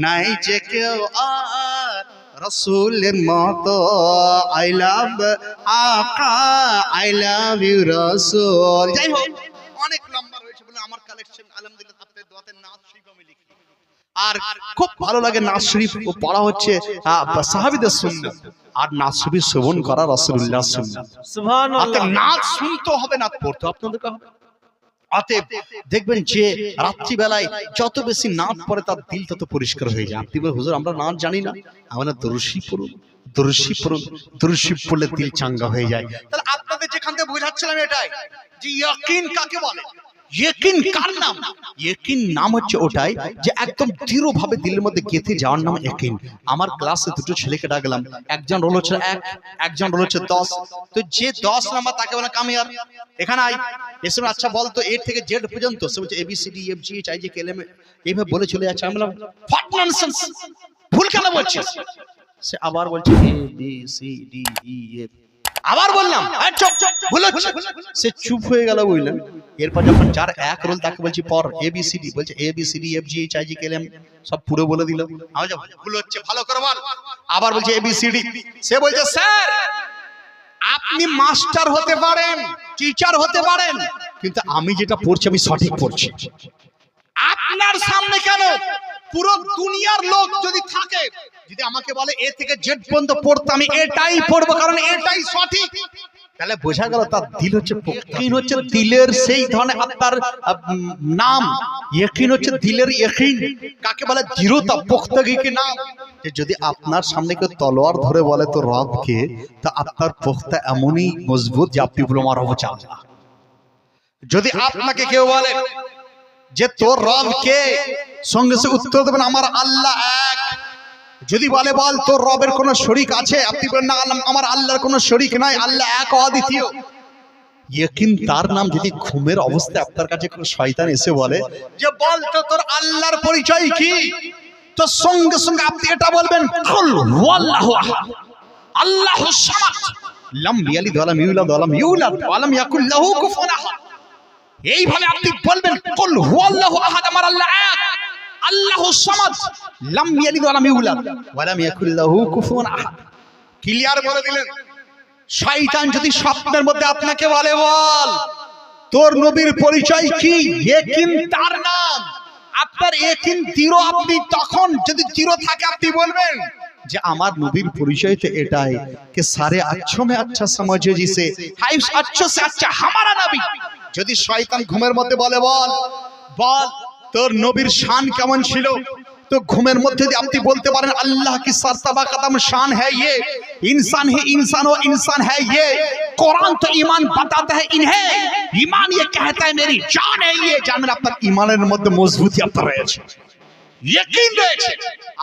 নাই যে কেউ আর রাসূলের মতো, আই লাভ আকা, আই লাভ ইউ রাসূল। যাই হোক অনেক লম্বা হয়েছে বলে আমার কালেকশন আলহামদুলিল্লাহ আপনাদের দোয়াতে নাচ শরীফ আমি লিখি, আর খুব ভালো লাগে নাচ শরীফ পড়া হচ্ছে সাহাবীদের সুন্নাত, আর নাচ শরীফ শ্রবণ করা রাসূলুল্লাহর সুন্নাত। সুবহানাল্লাহ। নাচ শুনতে হবে, নাচ পড়তে আপনাদেরকে হবে। অতএব দেখবেন যে রাত্রি বেলায় যত বেশি নাচ পড়ে তার দিল তত পরিষ্কার হয়ে যায়। আপনি বলেন হুজুর আমরা নাচ জানি না, আমরা দরুদ শরীফ পড়ুন, দরুদ শরীফ পড়ুন, দরুদ শরীফ পড়লে দিল চাঙ্গা হয়ে যায়। তাহলে আপনাদের যেখান থেকে বোঝাচ্ছিলাম এটাই যে ইয়াকিন কাকে বলে, ইয়াকিন কার নাম? ইয়াকিন নাম হচ্ছে ওটাই যে একদম দৃঢ়ভাবে দিলের মধ্যে গেঁথে যাওয়ার নাম ইয়াকিন। আমার ক্লাসে দুটো ছেলেকে ডাকলাম, একজন রোল হচ্ছে 1, একজন রোল হচ্ছে 10। তো যে 10 নাম্বার তাকে বলে কামিয়ার, এখানে আই এসে আচ্ছা বল তো A থেকে Z পর্যন্ত, সে বলছে ABCD EFG HIJ KL এইভাবে বলে চলে যাচ্ছে। আমি বললাম হোয়াট ননসেন্স, ভুল কেন বলছিস? সে আবার বলছে ABCDEF, আবার বললাম চুপ ভুল হচ্ছে, সে চুপ হয়ে গেল বুঝলেন। এরপর যখন যার 1 রোল তাকে বলছি পর ABCD, বলছে ABCD EFG HIJ KL সব পুরো বলে দিল। আমি বলছি ভুল হচ্ছে, ভালো করে বল। আবার বলছে ABCD, সে বলছে স্যার আপনি মাস্টার হতে পারেন, টিচার হতে পারেন, কিন্তু আমি যেটা পড়ছি আমি সঠিক পড়ছি। আপনার সামনে কেন পুরো দুনিয়ার লোক যদি থাকে, যদি আমাকে বলে A থেকে Z পর্যন্ত পড়তে, আমি এটাই পড়বো কারণ এটাই সঠিক, তাহলে বোঝা গেল তার দিল হচ্ছে ইয়াকিন, হচ্ছে দিলের সেই ধরনের আপনার নাম। ইয়াকিন হচ্ছে দিলের ইয়াকিন, কাকে বলে দৃঢ়তা, পুখতাগিকে নাম। যে যদি আপনার সামনে কেউ তলোয়ার ধরে বলে তো রবকে, তো আপনার পুখতা এমনই মজবুত যে আপনি বলবেন আমার রব আল্লাহ। যদি আপনাকে কেউ বলে যে তোর রবকে, সঙ্গে সঙ্গে উত্তর দেবেন আমার আল্লাহ এক। যদি বলে বল তোর রবের কোন শরীক আছে, আপনি বলেন না আমার আল্লাহর কোন শরীক নাই, আল্লাহ এক অদ্বিতীয়। ইয়াকিন তার নাম। যদি ঘুমের অবস্থায় আপনার কাছে কোন শয়তান এসে বলে যে বল তো তোর আল্লাহর পরিচয় কি, তো সঙ্গে সঙ্গে আপনি এটা বলবেন কুল হুয়াল্লাহু আহাদ আল্লাহুস সামাদ লাম ইয়ালিদ ওয়া লাম ইউলাদ ওয়া লাম ইউলাদ ওয়া লাম ইয়াকুল লাহু কুফুয়ান আহাদ। এইভাবে আপনি বলবেন কুল হুয়াল্লাহু আহাদ, আমার আল্লাহ এক। আল্লাহুস সামাদ লাম ইয়ালিদ ওয়া লাম ইউলাদ ওয়া লাম ইয়াকুল লাহু কুফুয়ান আহাদ। ক্লিয়ার বলে দিলেন। শয়তান যদি স্বপ্নের মধ্যে আপনাকে বলে, বল তোর নবীর পরিচয় কি, ইয়াকিন তার নাম, আপনার ইয়াকিন জিরো, আপনি তখন যদি জিরো থাকে আপনি বলবেন যে আমার নবীর পরিচয় তো এটাই कि सारे अच्छों में अच्छा समझो जिसे हाय अच्छों से अच्छा हमारा नबी। যদি শয়তান ঘুমের মধ্যে বলে, বল বল তোর নবীর শান কেমন ছিল, তো ঘুমের মধ্যে যদি আপনি বলতে পারেন আল্লাহ की सरतबा कदम शान है ये, इंसान है इंसान और इंसान है ये, कुरान तो ईमान बताता है इन्हें, ईमान ये कहता है मेरी जान है ये, জানেন আপনার ঈমানের মধ্যে মজবুতি আপনার রয়েছে, ইয়াকিন রয়েছে।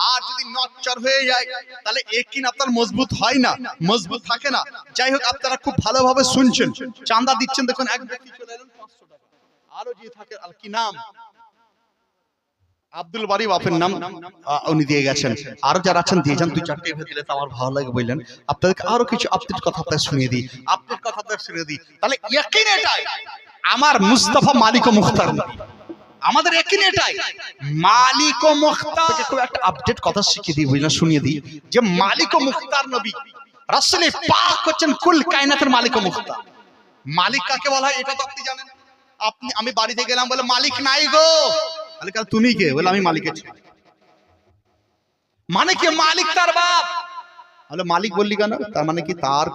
আর যদি নচ্চর হয়ে যায় তাহলে ইয়াকিন আপনার মজবুত হয় না, মজবুত থাকে না। যাই হোক, আপনারা খুব ভালোভাবে শুনছেন, চাঁদা দিচ্ছেন। দেখুন এক ব্যক্তি চলে এলেন 500 টাকা, আরো যে থাকে আর কি নাম আব্দুল বারি বাপের নাম উনি দিয়ে গেছেন, আরো যারা আছেন দিয়ে যান। 2-4টা এভাবে দিলে তো আমার ভালো লাগে বললেন। আপনাদেরকে আরো কিছু আপডেট কথা আপনাদের শুনিয়ে দিই, আপডেট কথা আপনাদের শুনিয়ে দিই। তাহলে ইয়াকিন এটাই আমার মুস্তাফা মালিক ও মুখতার নবী, আমাদের ইয়াকিন এটাই মালিক ও মুখতার। খুব একটা আপডেট কথা শিখিয়ে দিই, বুঝলেন, শুনিয়ে দিই যে মালিক ও মুখতার নবী রাসূল পাক হচ্ছেন কুল কায়নাতের মালিক ও মুখতার। মালিক কাকে বলা হয় এটা তো আপনি জানেন। আমি বাড়িতে গেলাম, বলে মালিক নাই গো, বলে কাল তুমি কে, বলে আমি মালিকের ছেলে। মানে কি মালিক তার বাপ, বলে মালিক বললি কেন, তার মানে কি তার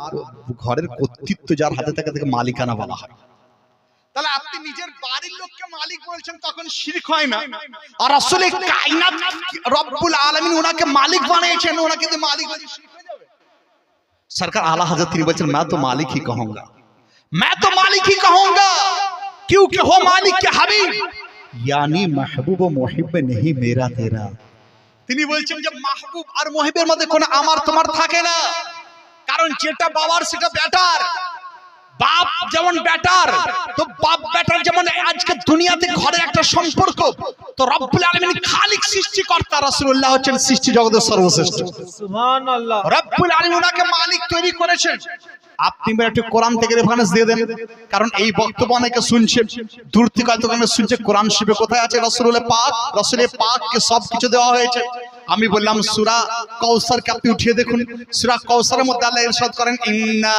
ঘরের কর্তৃত্ব যার হাতে থাকে তাকে মালিকানা বলা হয়। তাহলে আপনি নিজের বাড়ির লোককে মালিক বলছেন তখন শিরক হয় না। আর রাসূলে কায়নাত রব্বুল আলামিন ওনাকে মালিক বানিয়েছেন, ওনাকে যদি মালিক বলি শিরক হয়ে যাবে। সরকার আলা হযরত তিনি বলছেন मैं तो मालिक ही कहूंगा, मैं तो मालिक ही कहूंगा क्योंकि हो मालिक के हबीब यानी महबूब व मुहिब नहीं मेरा तेरा। তিনি বলছেন যে মাহবুব আর মুহিবের মধ্যে কোনো আমার তোমার থাকে না, কারণ যেটা বাবার সেটা বেটার, বাপ যেমন বেটার, তো বাপ বেটার যেমন আজকে দুনিয়াতে ঘরে একটা সম্পর্ক, তো রব্বুল আলামিন খালিক সৃষ্টিকর্তা, রাসূলুল্লাহ হচ্ছেন সৃষ্টি জগতের সর্বশ্রেষ্ঠ। সুবহানাল্লাহ। রব্বুল আলামিন ওনাকে মালিক তৈরি করেছেন। আপনি মেরে একটু কোরআন থেকে রেফারেন্স দিয়ে দেন, কারণ এই বক্তব্য অনেকে শুনছে, দূর থেকে হয়তো শুনছে কোরআন শিবে কোথায় আছে রাসূলুল্লাহ পাক, রাসূলের পাককে সব কিছু দেওয়া হয়েছে। আমি বললাম সূরা কাউসারকে আপনি উঠিয়ে দেখুন, সূরা কাউসারের মধ্যে আল্লাহ ইরশাদ করেন ইন্না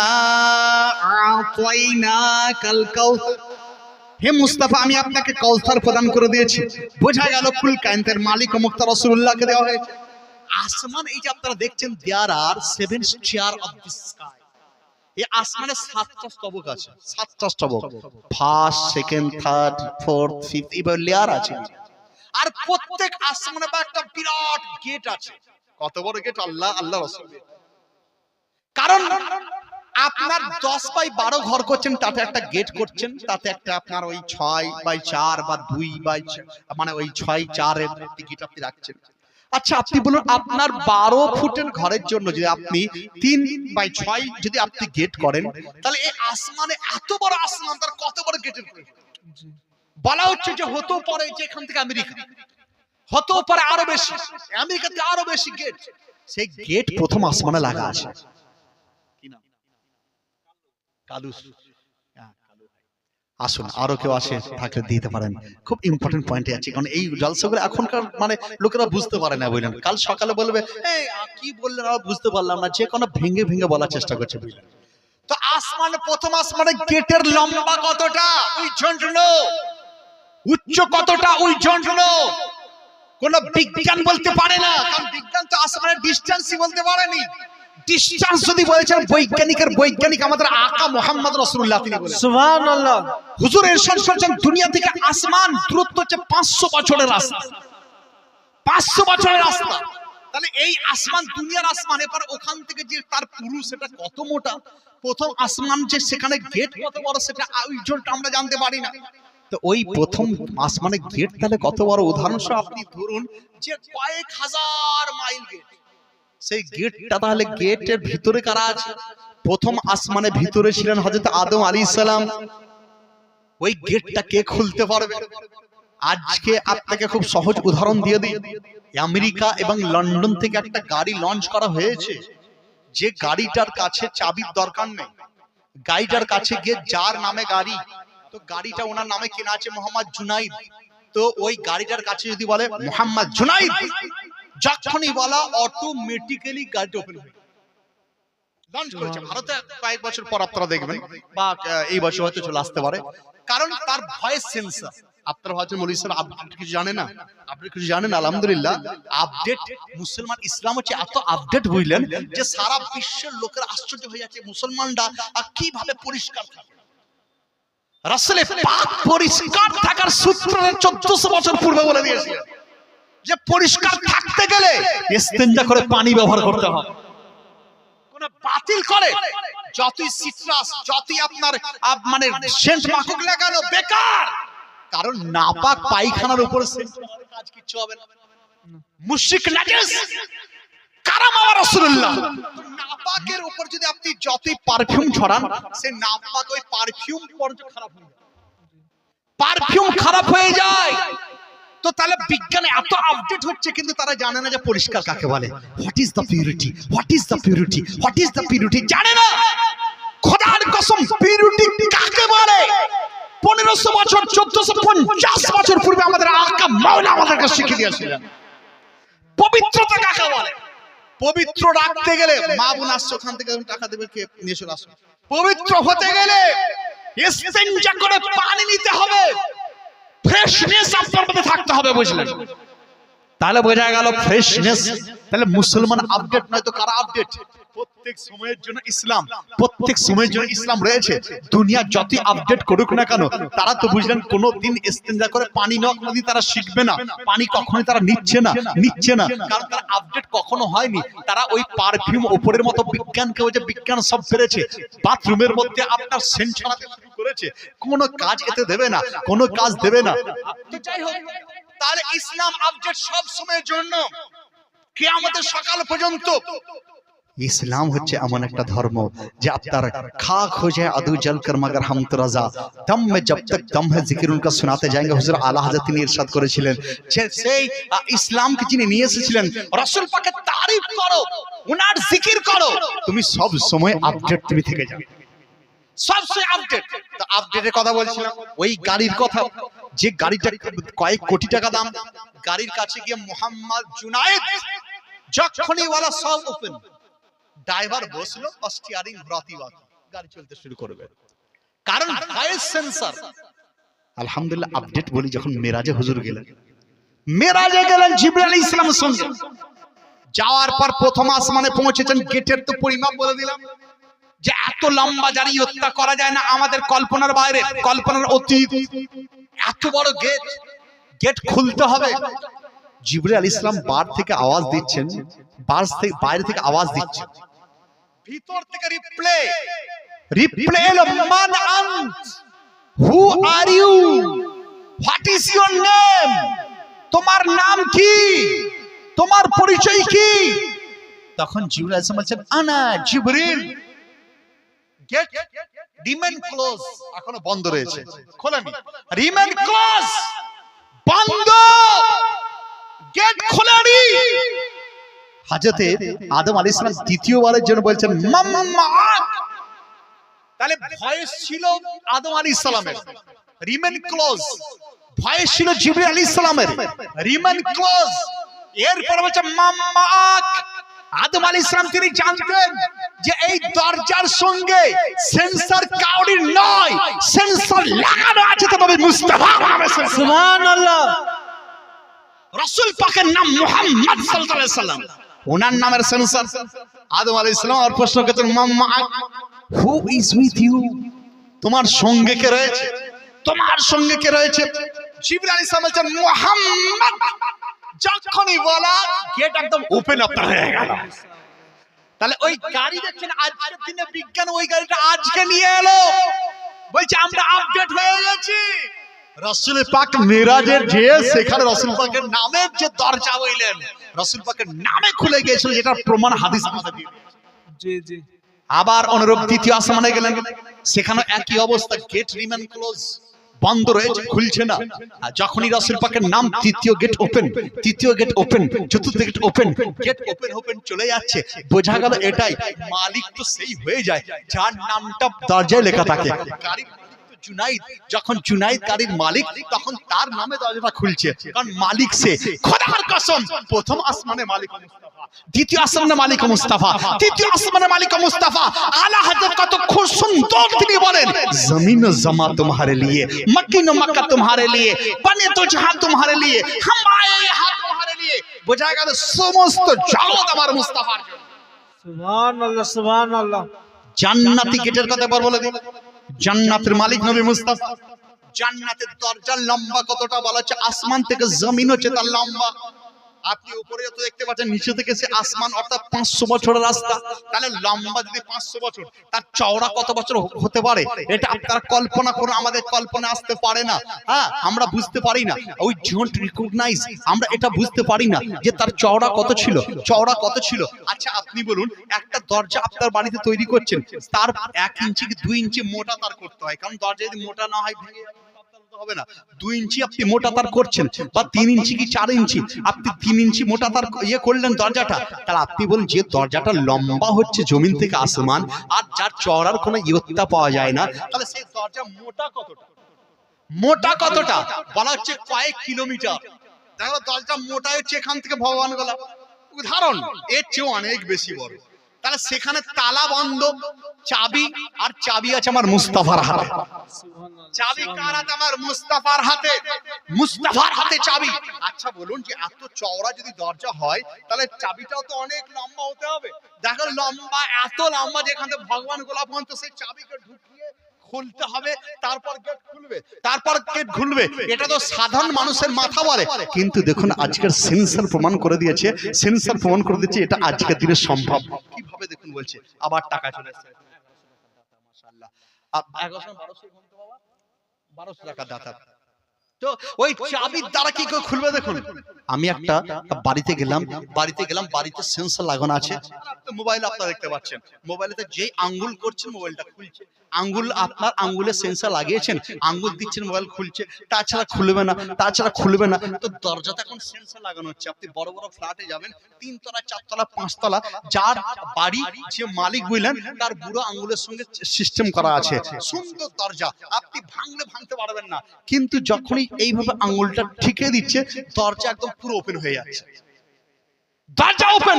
আতাইনাকাল কাউসার, হে মুস্তাফা আমি আপনাকে কাউসার প্রদান করে দিয়েছি। বোঝা গেল কুল কায়নাতের মালিক ও মুখতার রাসূলুল্লাহকে দেওয়া হয়েছে। আসমান এই যে আপনারা দেখছেন, there are 7 star of the sky, এই আসমানে 7টা স্তবক আছে, 7টা স্তবক, first second third fourth fifth এবার লেয়ার আছে। আর প্রত্যেক আসমানে বা একটা বিরাট গেট আছে। কত বড় গেট, আল্লাহ আল্লাহ রাসূল। কারণ আপনার 10/12 ঘর করছেন, তাতে একটা গেট করছেন, তাতে একটা আপনার ওই 6/4 বা 2/4 মানে ওই 6/4 এর গেট আপনি রাখছেন। আচ্ছা আপনি বলুন, আপনার 12 ফুটের ঘরের জন্য যদি আপনি 3/6 যদি আপনি গেট করেন, তাহলে এই আসমানে এত বড় আসমান, তার কত বড় গেটের প্রয়োজন? বলা হচ্ছে যে হতেও পারে যে এখান থেকে আমেরিকা, হতেও পারে আরো বেশি, আমেরিকাতে আরো বেশি গেট। সেই গেট প্রথম আসমানে লাগা আছে। কি নাম? কালুস। আসুন আরো কেউ আসে থাকলে দিতে পারেন, খুব ইম্পর্টেন্ট পয়েন্টে আছে, কারণ এই জলসাগুলো এখনকার মানে লোকেরা বুঝতে পারে না, বুঝলেন। কাল সকালে বলবে এই কি বললেন আর বুঝতে পারলাম না, যে কোনো ভেঙে ভেঙে বলার চেষ্টা করছে, বুঝলেন। তো আসমানে প্রথম আসমানে গেটের লম্বা কতটা ওই জন্য, উচ্চ কতটা ওই জন্য কোন বিজ্ঞান বলতে পারে না, কারণ বিজ্ঞান তো আসমানের ডিসটেন্সই বলতে পারেনি। ডিসটেন্স যদি বলেছেন বৈজ্ঞানিকের বৈজ্ঞানিক আমাদের আকা মুহাম্মদ রাসূলুল্লাহ তিনি বলেন সুবহানাল্লাহ। হুজুর ইরশাদ করেছেন দুনিয়া থেকে আসমান দূরত্ব হচ্ছে 500 বছরের রাস্তা, 500 বছরের রাস্তা। তাহলে এই আসমান দুনিয়ার আসমান, এবার ওখান থেকে যে তার পুরু সেটা কত মোটা, প্রথম আসমান যে সেখানে গেট কত বড় সেটা ওই জলটা আমরা জানতে পারি না। তো ওই প্রথম আসমানে গেট তাহলে কত বড়, উদাহরণস্বরূপ আপনি ধরুন যে কয়েক হাজার মাইল গেট, সেই গেটটা তাহলে গেটের ভিতরে কারা আছে? প্রথম আসমানে ভিতরে ছিলেন হযরত আদম আলাইহিস সালাম। ওই গেটটা কে খুলতে পারবে? আজকে আপনাকে খুব সহজ উদাহরণ দিয়ে দিই, আমেরিকা এবং লন্ডন থেকে একটা গাড়ি লঞ্চ করা হয়েছে, যে গাড়িটার কাছে চাবির দরকার নেই, গাড়িটার কাছে গিয়ে যার নামে গাড়ি, তো গাড়িটা ওনার নামে কেনা আছে মোহাম্মদ জুনাইদ, তো ওই গাড়িটার কাছে যদি বলে মোহাম্মদ জুনাইদ, যখনই বলা অটোমেটিক্যালি গাড়িটা ওপেন হয়ে লঞ্চ করেছে। ভারতে কয়েক বছর পর আপনারা দেখবেন, বা এই বছর হয়তো চলে আসতে পারে, কারণ তার ভয়েস সেন্সর। আপনারা হয়তো মৌলভী সাহেব আপডেট কিছু জানে না, আপনি কিছু জানেন? আলহামদুলিল্লাহ, আপডেট মুসলমান ইসলাম হচ্ছে এত আপডেট, বুঝলেন, যে সারা বিশ্বের লোকের আশ্চর্য হয়ে যাচ্ছে মুসলমানরা কিভাবে পরিষ্কার থাকে। রাসূল পাক পরিষ্কার থাকার সূত্র 1400 বছর পূর্বে বলে দিয়েছিলেন যে পরিষ্কার থাকতে গেলে ইস্তেঞ্জা করে পানি ব্যবহার করতে হবে। কোন বাতিল করে যতই সিট্রাস, যতই আপনার মানে সেন্ট মাখুক লাগানো বেকার, কারণ নাপাক পায়খানার উপর সেন্ট মাখার কাজ কিছু হবে না। মুশরিক নাজিস কারামা রাসূলুল্লাহ, নাপাকের উপর যদি আপনি যতই পারফিউম ছড়ান, সে নাপাক ওই পারফিউম পর্যন্ত খারাপ হয়ে যায়, পারফিউম খারাপ হয়ে যায়। তো তাহলে বিজ্ঞানে এত আপডেট হচ্ছে, কিন্তু তারা জানে না যে পরিষ্কার কাকে বলে। What is the purity, what is the purity, what is the purity জানে না। খোদার কসম, পিউরিটি কাকে বলে 1500 বছর 1450 বছর পূর্বে আমাদের আকা মাওলা আমাদেরকে শিখিয়ে দিয়েছিলেন। পবিত্রতা কাকে বলে? পবিত্র রাখতে গেলে মা বোন আসছে ওখান থেকে টাকা দেবে, কে নিয়ে চলে আসো। পবিত্র হতে গেলে ইস্তেঞ্জা করে পানি নিতে হবে, ফ্রেশনেস আপনার মধ্যে থাকতে হবে, বুঝলেন? তাহলে বোঝা গেল ফ্রেশনেস। তাহলে মুসলমান আপডেট নয় তো কারা আপডেট? প্রত্যেক সময়ের জন্য ইসলাম, প্রত্যেক সময়ের জন্য ইসলাম রয়েছে। দুনিয়া যতই আপডেট করুক না কেন, তারা তো বুঝলেন কোনোদিন ইস্তেঞ্জা করে পানি নেওয়া কোনোদিন তারা শিখবে না, পানি কখনোই তারা নিচ্ছে না, কারণ তারা আপডেট কখনো হয়নি। তারা ওই পারফিউম ওপরের মতো বিজ্ঞানকে, ওই যে বিজ্ঞান সব ফেলেছে, বাথরুমের মধ্যে আপনার সেন্ট ছড়াতে শুরু করেছে, কোনো কাজ এতে দেবে না, কোনো কাজ দেবে না। তো যাই হোক, তাহলে ইসলাম আপডেট সব সময়ের জন্য, কিয়ামতের সকাল পর্যন্ত। इस्लाम হচ্ছে এমন একটা ধর্ম যে আপনার খাক हो जाए अदू जल कर मगर हम तो रजा दम में जब तक दम है जिक्र उनका सुनाते जाएंगे। हुजूर आला हजरत তিনি ইরশাদ করেছিলেন যে সেই ইসলামকে যিনি নিয়ে এসেছিলেন, রাসূল পাকের তারিফ করো, ওনার জিকির করো, তুমি সব সময় আপডেট তুমি থেকে যাবে, সব সময় আপডেট। তো আপডেটের কথা বলছিলাম, ওই গাড়ির কথা, যে গাড়িটা কয়েক কোটি টাকা দাম, গাড়ির কাছে গিয়ে মোহাম্মদ জুনায়েদ যখনই ওয়ালা সব ওপেন, ড্রাইভার বসলো, স্টিয়ারিং ঘোরাতে বাকি, গাড়ি চলতে শুরু করবে, কারণ ভয়েস সেন্সর। আলহামদুলিল্লাহ, আপডেট বলি যখন মেরাজে হুজুর গেলেন, মেরাজে গেলেন জিবরাইল আলাইহিস সালামের সঙ্গে, যাওয়ার পর প্রথম আসমানে পৌঁছেছেন। গেটের তো পরিমাপ বলে দিলাম যে এত লম্বা জারি হত্যা করা যায় না, আমাদের কল্পনার বাইরে, কল্পনার অতীত। এত বড় গেট, গেট খুলতে হবে। জিবরাইল আলাইহিস সালাম বার থেকে আওয়াজ দিচ্ছেন, বাইরে থেকে আওয়াজ দিচ্ছেন, ভিতর থেকে রিপ্লে এলো, মান আন্ত, who are you, what is your name, তোমার নাম কি, তোমার পরিচয় কি? তখন জিবরাইল আলাইহিস সালাম বলছেন আনা জিবরিল। গেট রিমেন ক্লোজ, এখনো বন্ধ রয়েছে, খোলেনি, রিমেন ক্লোজ, বন্ধ, গেট খোলেনি। হযরতে আদম আলাইহিস সালাম দ্বিতীয়বারের জন্য বলছেন মাম্মাক। তাহলে ভয়েস ছিল আদম আলাইহিস সালামের, রিমেন ক্লোজ, ভয়েস ছিল জিবরিল আলাইহিস সালামের, রিমেন ক্লোজ। এরপর বলছে মাম্মাক। আদম আলাইহিস সালাম তিনি জানতেন যে এই দরজার সঙ্গে সেন্সর কাউরির নয়, সেন্সর লাগানো আছে তো নবী মুস্তাফা সুবহানাল্লাহ। রাসূল পাকের নাম মুহাম্মদ সাল্লাল্লাহু আলাইহি সাল্লাম, ওনার নামের সেন্সর। আদম আলাইহিস সালাম আর প্রশ্ন করতেন মাম্মা, হু ইজ উইথ ইউ, তোমার সঙ্গে কে রয়েছে, তোমার সঙ্গে কে রয়েছে? জিবরাইল আলাইহিস সালাম বলছেন মুহাম্মদ। যখনই বলা, গেট একদম ওপেন আপনার হয়ে গেল। তাহলে ওই গাড়ি দেখছেন, আজকের দিনে বিজ্ঞান ওই গাড়িটা আজকে নিয়ে এলো, বলছে আমরা আপডেট হয়ে গেছি। রাসূল পাক মিরাজের যে সেখানে রাসূল পাকের নামের যে দরজা হইলেন, রাসূল পাকের নামে খুলে গিয়েছিল, যেটা প্রমাণ হাদিস আমাদের দিয়ে দিয়েছে। জি জি। আবার অনুরূপ দ্বিতীয় আসমানে গেলেন, সেখানে একই অবস্থা, গেট রিমেন ক্লোজ, বন্ধ রয়েছে, খুলছে না। আর যখনই রাসূল পাকের নাম, তৃতীয় গেট ওপেন, তৃতীয় গেট ওপেন, চতুর্থ gate open, gate open open চলে যাচ্ছে। বোঝা গেল এটাই, মালিক তো সেই হয়ে যায় যার নামটা দরজায় লেখা থাকে। গাড়ির জুনাইদ, যখন জুনাইদ গাড়ির মালিক, তখন তার নামে দরজাটা খুলছে, কারণ মালিক সে। খোদার কসম, প্রথম আসমানে মালিক মুস্তাফা, দ্বিতীয় আসমানে মালিক মুস্তাফা, তৃতীয় আসমানে মালিক মুস্তাফা। আলা হযরত কত খুব সুন্দর তিনি বলেন, জমিন ও জামা তোমারে লিয়ে, মক্কিন ও মক্কা তোমারে লিয়ে, বনে তো জাহান তোমারে লিয়ে, হাম আয়ে হাত তোমারে লিয়ে। বোঝা গেল সমস্ত জগৎ আমার মুস্তাফার জন্য। সুবহানাল্লাহ সুবহানাল্লাহ। জান্নাতি গেটের কথা বলে দিন, জান্নাতের মালিক নবী মুস্তাফা। জান্নাতের দরজার লম্বা কতটা বলা হচ্ছে, আসমান থেকে জমিন হচ্ছে তার লম্বা। আপনি উপরে যত দেখতে পাচ্ছেন, নিচে থেকে সে আসমান, অর্থাৎ 500 বছরের রাস্তা। তাহলে লম্বা যদি 500 বছর, তার চওড়া কত বছর হতে পারে? এটা আপনারা কল্পনা করুন, আমাদের কল্পনা আসতে পারে না। হ্যাঁ, আমরা বুঝতে পারি না, উই ডোন্ট রিকগনাইজ, আমরা এটা বুঝতে পারি না যে তার চওড়া কত ছিল, চওড়া কত ছিল। আচ্ছা আপনি বলুন, একটা দরজা আপনার বাড়িতে তৈরি করছেন, তার 1 ইঞ্চি কি 2 ইঞ্চি মোটা তার করতে হয়, কারণ দরজা যদি মোটা না হয় ভেঙে হবে না। 2 ইঞ্চি আপনি মোটা তার করছেন, বা 3 ইঞ্চি কি 4 ইঞ্চি, আপনি 3 ইঞ্চি মোটা তার ইয়ে করলেন দরজাটা। তাহলে আপনি বলুন, যে দরজাটা লম্বা হচ্ছে জমিন থেকে আসমান, আর যার চওড়ার কোনো ইয়ত্তা পাওয়া যায় না, তাহলে সেই দরজা মোটা কতটা? মোটা কতটা বলা হচ্ছে কয়েক কিলোমিটার। দেখো দরজা মোটা হচ্ছে এখান থেকে ভগবান গলা, উদাহরণ এর চেয়ে অনেক বেশি বড়। তাহলে সেখানে তালা বন্ধ, চাবি, আর চাবি আছে আমার মুস্তাফার হাতে। চাবি কার হাতে? আমার মুস্তাফার হাতে। মুস্তাফার হাতে চাবি। আচ্ছা বলুন, যে এত চওড়া যদি দরজা হয়, তাহলে চাবিটাও তো অনেক লম্বা হতে হবে। দেখো লম্বা, এত লম্বা যেখান থেকে ভগবান গোলাপ পর্যন্ত, সেই চাবিকে ঢুকিয়ে খুলতে হবে, তারপর গেট খুলবে, তারপর গেট খুলবে। এটা তো সাধারণ মানুষের মাথা বলে, কিন্তু দেখুন আজকের সেন্সর প্রমাণ করে দিয়েছে, সেন্সর প্রমাণ করে দিয়েছে এটা আজকের দিনে সম্ভব। কিভাবে দেখুন বলছে, আবার টাকা চলে এসেছে, মাশাআল্লাহ। 1200 টাকা দাতা। তো ওই চাবির দ্বারা কি করে খুলবে দেখুন। আমি একটা বাড়িতে গেলাম, বাড়িতে সেন্সর লাগানো আছে, মোবাইল আপনারা দেখতে পাচ্ছেন, মোবাইলেতে যেই আঙ্গুল করছেন মোবাইলটা খুলছে, আঙ্গুল আপনার আঙ্গুলে সেন্সর লাগিয়েছেন, আঙ্গুল দিচ্ছেন মোবাইল খুলছে, তাছাড়া খুলবে না। তো দরজাতে এখন সেন্সর লাগানো হচ্ছে। আপনি বড় বড় ফ্ল্যাটে যাবেন, 3 তলা 4 তলা 5 তলা, যার বাড়ি যে মালিক বুঝলেন, তার বুড়ো আঙ্গুলের সঙ্গে সিস্টেম করা আছে, সুন্দর দরজা, আপনি ভাঙতে পারবেন না। কিন্তু যখনই এইভাবে আঙ্গুলটা ঠিকে দিচ্ছে, দরজা একদম পুরো ওপেন হয়ে যাচ্ছে, দরজা ওপেন।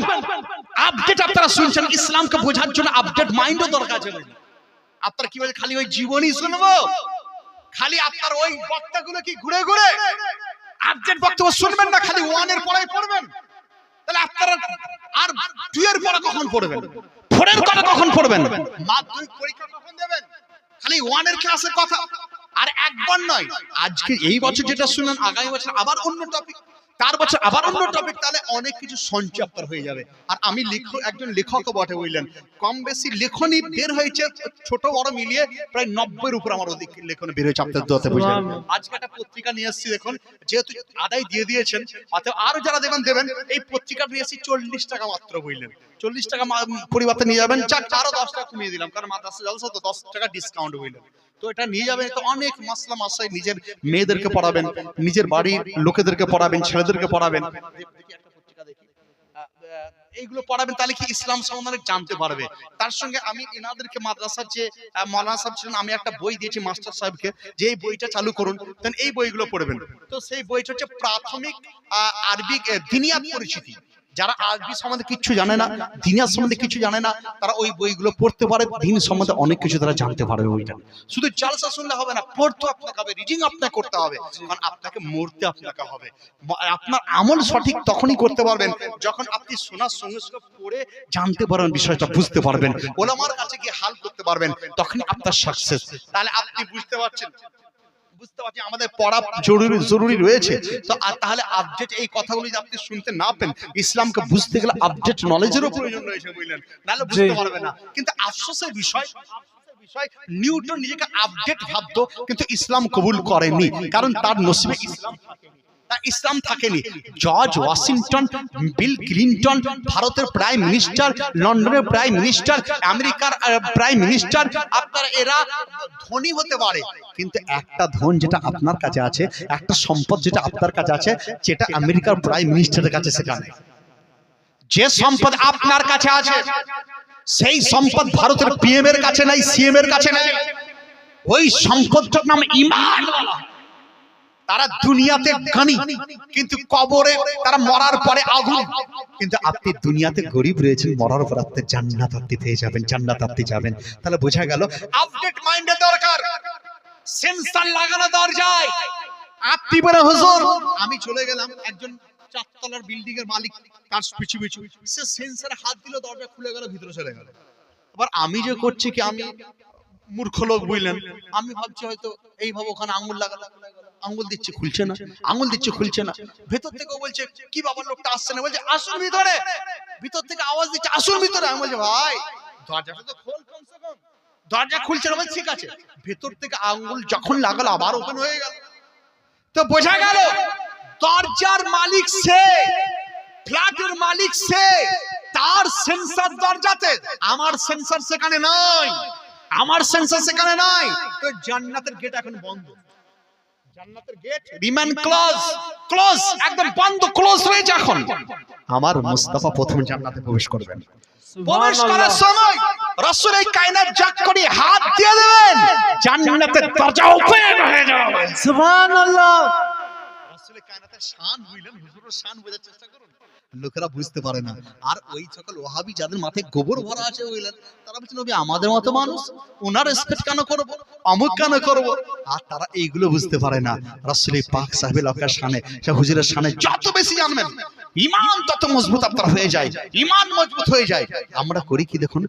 আপডেট আপনারা শুনছেন, ইসলামকে বোঝার জন্য আপডেট মাইন্ডও দরকার আছে। আপনার কি বলে, খালি ওই জীবনী শুনবো, খালি আপনার ওই বক্তাগুলো কি ঘুরে ঘুরে আপডেট বক্তব্য শুনবেন না, খালি 1 এর পড়াই পড়বেন, তাহলে আপনারা আর 2 এর পড়া কখন পড়বেন, 4 এর কথা কখন পড়বেন, মাধ্যমিক পরীক্ষা কখন দেবেন? খালি 1 এর ক্লাসের কথা। আর একবার নয়, আজকে এই বছর যেটা শুনলেন, আগামী বছর আবার অন্য টপিক, তার বছর আবার অন্য টপিক, তাহলে অনেক কিছু সঞ্চয় আপনার হয়ে যাবে। আর আমি একজন লেখকও বটে বুঝলেন, কম বেশি লেখনী বের হয়েছে, ছোট বড় মিলিয়ে প্রায় 90 এর উপর আমার অধিক লেখনী বের হয়েছে আপনাদের দোয়াতে বুঝলেন। আজকে একটা পত্রিকা নিয়ে এসেছি, দেখুন যেহেতু আদায় দিয়ে দিয়েছেন, অর্থাৎ আরো যারা দেবেন, এই পত্রিকা নিয়ে এসেছি 40 টাকা মাত্র বুঝলেন। 40 টাকা পরিবর্তে নিয়ে যাবেন, আরো 10 টাকা কমিয়ে দিলাম, কারণ মাদ্রাসা জলসা তো 10 টাকা ডিসকাউন্ট বুঝলেন। তো এটা নিয়ে যাবেন, তো অনেক মাসলা মাসায় নিজের মেয়েদেরকে পড়াবেন, নিজের বাড়ির লোকেদেরকে পড়াবেন, ছেলেদেরকে পড়াবেন, একটা পত্রিকা দেখি এইগুলো পড়াবেন, তাহলে কি ইসলাম সম্বন্ধে জানতে পারবে। তার সঙ্গে আমি এনাদেরকে মাদ্রাসার যে মাওলানা সাহেব ছিলেন, আমি একটা বই দিয়েছি মাস্টার সাহেবকে, যে এই বইটা চালু করুন, দেন এই বইগুলো পড়বেন। তো সেই বইটা হচ্ছে প্রাথমিক আরবি দিনিয়াত পরিচিতি। যারা আরবি সম্বন্ধে কিছু জানে না, দিনিয়াত সম্বন্ধে কিছু জানে না, তারা ওই বইগুলো পড়তে পারে, দিন সম্বন্ধে অনেক কিছু তারা জানতে পারবে। ওইটা শুধু জালসা শুনলে হবে না, পড়তে আপনাকে হবে, রিডিং আপনাকে করতে হবে, কারণ আপনাকে মরতে আপনাকে হবে। আপনার আমল সঠিক তখনই করতে পারবেন যখন আপনি শোনার সঙ্গে সঙ্গে পড়ে জানতে পারবেন, বিষয়টা বুঝতে পারবেন, ওলামার কাছে গিয়ে হাল করতে পারবেন, তখনই আপনার সাকসেস। তাহলে আপনি বুঝতে পারছি আমাদের পড়া জরুরি রয়েছে। তো তাহলে আপডেট এই কথাগুলো যদি আপনি শুনতে না পেন, ইসলামকে বুঝতে গেলে আপডেট নলেজেরও প্রয়োজন রয়েছে বুঝলেন, নাহলে বুঝতে পারবে না। কিন্তু আফসোসের বিষয়, নিউটন নিজেকে আপডেট ভাবতো, কিন্তু ইসলাম কবুল করেনি, কারণ তার নসিবে ইসলাম থাকেনি। জর্জ ওয়াশিংটন, বিল ক্লিন্টন, ভারতের প্রাইম মিনিস্টার, লন্ডনের প্রাইম মিনিস্টার, আমেরিকার প্রাইম মিনিস্টার, আপনারা এরা ধনী হতে পারে, কিন্তু একটা ধন যেটা আপনার কাছে আছে, একটা সম্পদ যেটা আপনার কাছে আছে, যেটা আমেরিকার প্রাইম মিনিস্টারের কাছে সেখানে যে সম্পদ আপনার কাছে আছে, সেই সম্পদ ভারতের পিএম এর কাছে নাই, সিএম এর কাছে নাই। ওই সম্পদটার নাম ঈমান। তারা দুনিয়াতে গানি, কিন্তু কবরে তারা মরার পরে আগুন। কিন্তু আপনি দুনিয়াতে গরিব রয়েছেন, মরার পর আপনি জান্নাত আপনি পেয়ে যাবেন, জান্নাত আপনি যাবেন। তাহলে বোঝা গেল আপডেট মাইন্ডে দরকার, সেন্সর লাগানো দরকার। আপনি বলে হুজুর আমি চলে গেলাম, একজন 4 তলার বিল্ডিং এর মালিক, তার পিছু পিছু সে সেন্সরে হাত দিল, দরজা খুলে গেল, ভিতরে চলে গেল। আবার আমি যে করছি কি, আমি মূর্খ লোক বুঝলেন, আমি ভাবছি হয়তো এইভাবে ওখানে আঙুল লাগালো, আঙুল দিচ্ছে খুলছে না, আঙুল দিচ্ছে খুলছে না। ভেতর থেকে বলছে কি বাবা লোকটা আসছে না, বলছে আসুন ভিতরে। ভিতর থেকে আওয়াজ দিচ্ছে আসুন ভিতরে। আমি বলছি ভাই দরজাটা তো খোল কমসে কম, দরজা খুলছে না। বলছে ঠিক আছে। ভেতর থেকে আঙুল যখন লাগালো আবার ওপেন হয়ে গেল। তো বোঝা গেল দরজার মালিক সে, ফ্ল্যাটের মালিক সে, তার সেন্সর দরজাতে, আমার সেন্সর সেখানে নাই, আমার সেন্সর সেখানে নাই। তো জান্নাতের গেট এখন বন্ধ, জান্নাতের গেট রিমেন ক্লোজ, ক্লোজ, একদম বন্ধ, ক্লোজ রয়েছে এখন। আমার মুস্তাফা প্রথম জান্নাতে প্রবেশ করবেন। প্রবেশ করার সময় রাসূল এই কায়নাত জাগ করে হাত দিয়ে দেবেন, জান্নাতের দরজা ওপেন হয়ে যাবে। সুবহানাল্লাহ। রাসূলের কায়নাতের শান বুঝলেন, হুজুরের শান বোঝার চেষ্টা করুন, লোকেরা বুঝতে পারে না। আর ওই সকল ওয়াহাবি যাদের মাথায় গোবর ভরা আছে বুঝলেন, তারা বলছেন নবী আমাদের মতো মানুষ, ওনার রেসপেক্ট কেন করব, অমুক কেন করব। আর তারা এইগুলো বুঝতে পারে না। রাসূলের পাক সাহেবের লোকের শানে, সে হুজুরের শানে যত বেশি জানবেন ঈমান তত মজবুত আপনার হয়ে যায়, ঈমান মজবুত হয়ে যায়। আমরা করি কি দেখুন,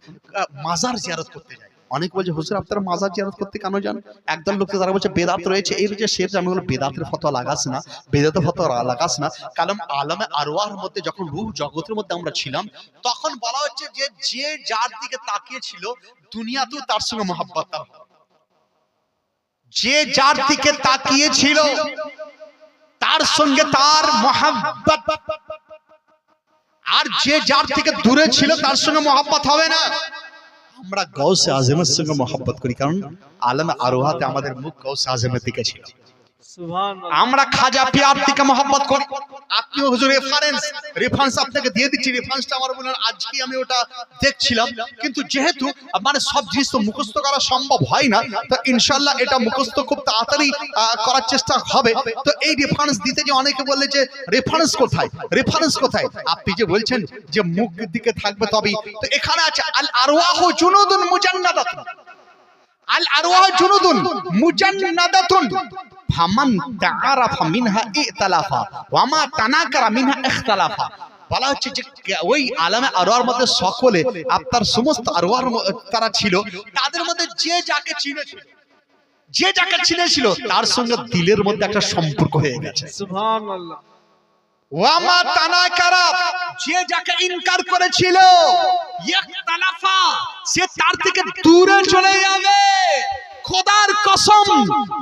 মাজার জিয়ারত করতে যাই। অনেক বলছে হুজুর আপনারা মাজার জিয়ারত করতে কেন যান? একদল লোক তারা বলছে বেদাত রয়েছে, এই যে শের, আমি বলি বেদাতের ফতোয়া লাগাস না, বেদাতের ফতোয়া লাগাস না। কারণ আলমে আরওয়াহর মধ্যে যখন রূহ জগতের মধ্যে আমরা ছিলাম, তখন বলা হচ্ছে যে যে যার দিকে তাকিয়ে ছিল দুনিয়াতেও তার সঙ্গে মহব্বত তার, যে যার দিকে তাকিয়ে ছিল তার সঙ্গে তার মহব্বত, আর যে যার থেকে দূরে ছিল তার সঙ্গে মহব্বত হবে না। আমরা গাউসে আজমের সঙ্গে মহব্বত করি, কারণ আলমে আরওয়াহতে আমাদের মুখ গাউসে আজমের দিকে ছিল। আমরা খাজা পিয়ার থেকে মহব্বত করি। আপনিও হুজুর রেফারেন্স আপনাকে দিয়ে দিচ্ছি, রেফারেন্সটা আমার বলেন আজকে আমি ওটা দেখছিলাম। কিন্তু যেহেতু মানে সব জিনিস তো মুখস্থ করা সম্ভব হয় না, তো ইনশাআল্লাহ এটা মুখস্থ খুব তাড়াতাড়ি করার চেষ্টা হবে। তো এই রেফারেন্স দিতে যে অনেকে বললে যে রেফারেন্স কোথায়, রেফারেন্স কোথায়? আপনি যে বলছেন যে মুখ দিকে থাকবে তবেই, তো এখানে আছে আল আরওয়াহু জুনুদুন মুজান্নাদাতুন, আল আরওয়াহু জুনুদুন মুজান্নাদাতুন ফামান তাআরাফা মিনহা ইতালাফা ওয়া মা তানাকারা মিনহা ইখতালাফা। বলা হচ্ছে যে ওই আলমে আরওয়াহর মধ্যে সকলে আপনার সমস্ত আরওয়াহর তারা ছিল, তাদের মধ্যে যে যাকে চিনেছিল, যে যাকে চিনেছিল তার সঙ্গে দিলের মধ্যে একটা সম্পর্ক হয়ে গেছে। সুবহানাল্লাহ। ওয়া মা তানাকারা, যে যাকে ইনকার করেছিল, ইখতালাফা, সে তার থেকে দূরে চলে যাবে। খোদার কসম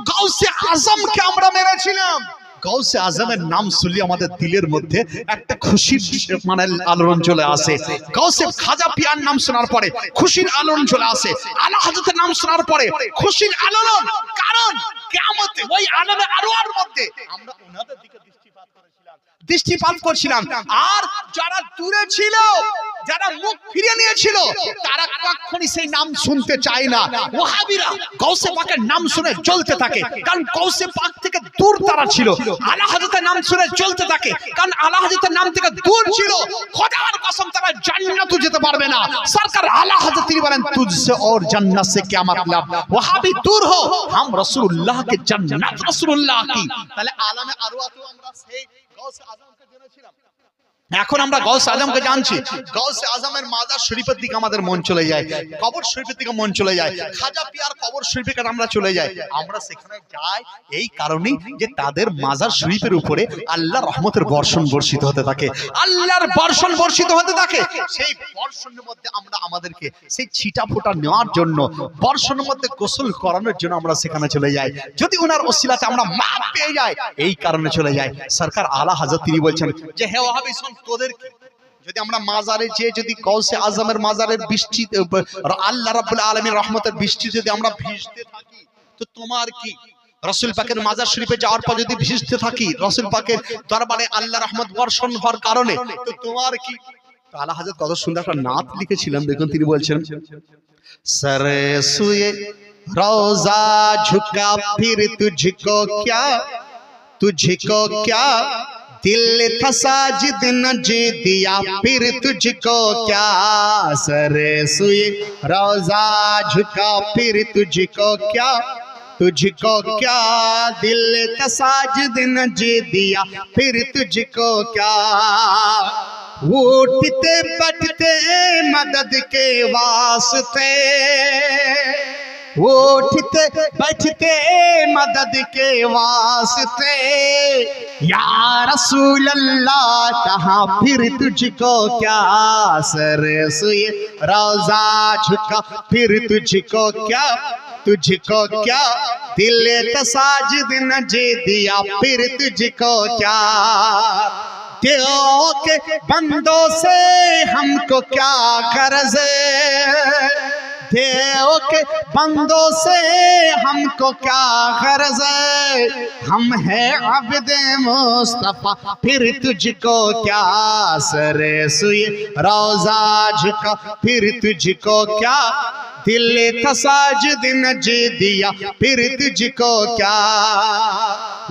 গাউসে আজমকে আমরা মেরেছিলাম, গাউসে আজমের নাম শুনলে আমাদের দিলের মধ্যে একটা খুশির মানে আলোড়ন চলে আসে। গাউসে খাজা পিয়ার নাম শোনার পরে খুশির আলোড়ন চলে আসে, আলা হযরতের নাম শোনার পরে খুশির আলোড়ন। কারণ কিয়ামতে ওই আলমে আরওয়াহর মধ্যে আমরা ওনাদের দিকে দৃষ্টিপাত করছিলাম। আর যারা দূরে ছিল, যারা মুখ ফিরিয়ে নিয়েছিল, তারা কখনোই সেই নাম শুনতে চায় না। ওয়াহাবিরা গাউসে পাকের নাম শুনে চলতে থাকে, কারণ গাউসে পাক থেকে দূর তারা ছিল। আলা হযরতের নাম শুনে চলতে থাকে, কারণ আলা হযরতের নাম থেকে দূর ছিল। খোদার কসম তারা জান্নাতে যেতে পারবে না। সরকার আলা হযরত তিনি বলেন তুঝসে और जन्नत से क्या मतलब, वहाबी दूर हो हम रसूलुल्लाह के जन्नत रसूलुल्लाह की। তাহলে আলমে আরওয়াহতে আমরা সেই গাউসে আজমকে জেনেছিলাম, এখন আমরা গাউসে আজমকে জানছি। গাউসে আজমের মাজার শরীফের দিকে আমাদের মন চলে যায়, কবর শরীফের দিকে মন চলে যায়, খাজা পিয়ার কবর শরীফের কাছে আমরা চলে যাই। আমরা সেখানে যাই এই কারণেই যে তাদের মাজার শরীফের উপরে আল্লাহর রহমতের বর্ষণ বর্ষিত হতে থাকে, আল্লাহর বর্ষণ বর্ষিত হতে থাকে। সেই বর্ষণের মধ্যে আমরা আমাদেরকে সেই ছিটা ফোঁটা নেওয়ার জন্য, বর্ষণের মধ্যে গোসল করানোর জন্য আমরা সেখানে চলে যাই। যদি ওনার ওসিলাতে আমরা মাপ পেয়ে যাই, এই কারণে চলে যাই। সরকার আলা হযরত তিনি বলছেন যে হে ওয়াহাবি তোদের যদি আমরা মাজারে যে যদি গাউসে আজমের মাজারের বৃষ্টি, আল্লাহ রাব্বুল আলামিনের রহমতের বৃষ্টি যদি আমরা ভিজতে থাকি, তো তোমার কি? রাসূল পাকের মাজার শরীফে যাওয়ার পর যদি ভিজতে থাকি রাসূল পাকের দরবারে আল্লাহ রহমত বর্ষণ হওয়ার কারণে, তো তোমার কি? আলা হযরত কত সুন্দর একটা নাত লিখেছিলেন, দেখুন তিনি বলছেন সরে সুয়ে रोजा झुका फिर तुझको क्या दिल था साजिद नजी दिया फिर तुझको क्या सर सुई रोजा झुका फिर तुझको क्या दिल था साजिद नजी दिया फिर तुझको क्या उठते बैठते मदद के वास्ते उठते बैठते मदद के वास्ते या रसूल अल्लाह कहाँ फिर तुझको क्या सर सुई रोजा झुका फिर तुझको क्या दिल का साजिद नजी दिया फिर तुझको क्या दिलों के बंदों से हमको क्या कर्ज देव के बंदों से हमको क्या गर्ज हम हैं अब्द मुस्तफा फिर तुझको क्या सर सुई रोजा झुका फिर तुझको क्या दिल था साजिद नजी दिया फिर तुझको क्या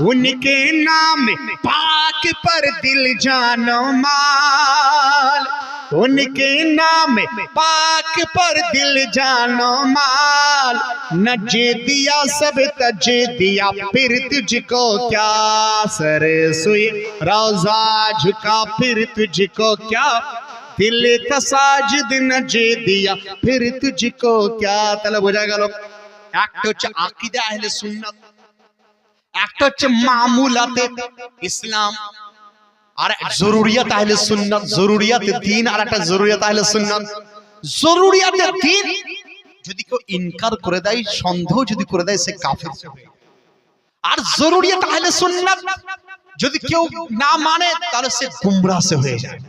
उनके नाम पाक पर दिल जानो माल उनके नाम पाक पर दिल जानो माल नजे दिया सब तजे दिया फिर तुझको क्या सर सुई रोजा झुका फिर तुझको क्या दिल का साजिद नजे दिया फिर तुझको क्या তাহলে বোঝা গেল একটা হচ্ছে আকীদা আহলে সুন্নাত একটা হচ্ছে মামুলাতে ইসলাম আর জরুরিয়াত আহলে সুন্নাত জরুরিয়াত দ্বীন আর একটা জরুরিয়াত আহলে সুন্নাত জরুরিয়াত দ্বীন যদি কেউ ইনকার করে দেয় সন্দেহ যদি করে দেয় সে কাফের আর জরুরিয়াত আহলে সুন্নাত যদি কেউ না মানে তাহলে সে গুমরাহ হয়ে যায়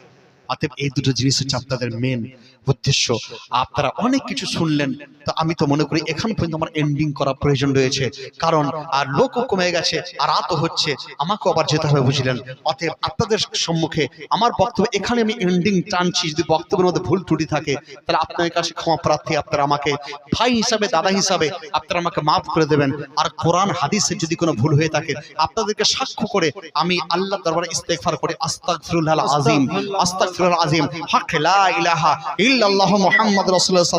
অতএব এই দুটো জিনিস হচ্ছে আপনাদের মেন উদ্দেশ্য আপনারা অনেক কিছু শুনলেন তো আমি তো মনে করি এখান পর্যন্ত আমার এন্ডিং করা প্রয়োজন রয়েছে কারণ আর লোকও কমে গেছে আর রাতও হচ্ছে আমাকেও আবার যেতে হবে বুঝলেন অতএব আপনাদের সম্মুখে আমার বক্তব্য এখানে আমি এন্ডিং টানছি যদি বক্তব্যের মধ্যে ভুল ত্রুটি থাকে তাহলে আপনাদের কাছে ক্ষমা প্রার্থী আপনারা আমাকে ভাই হিসাবে দাদা হিসাবে আপনারা আমাকে মাফ করে দেবেন আর কোরআন হাদিসের যদি কোনো ভুল হয়ে থাকে আপনাদেরকে সাক্ষ্য করে আমি আল্লাহর দরবারে ইস্তেগফার করি আস্তাগফিরুল্লাহ আযীম হক লা ইলাহা ইল্লাল্লাহু মুহাম্মাদুর রাসূলুল্লাহ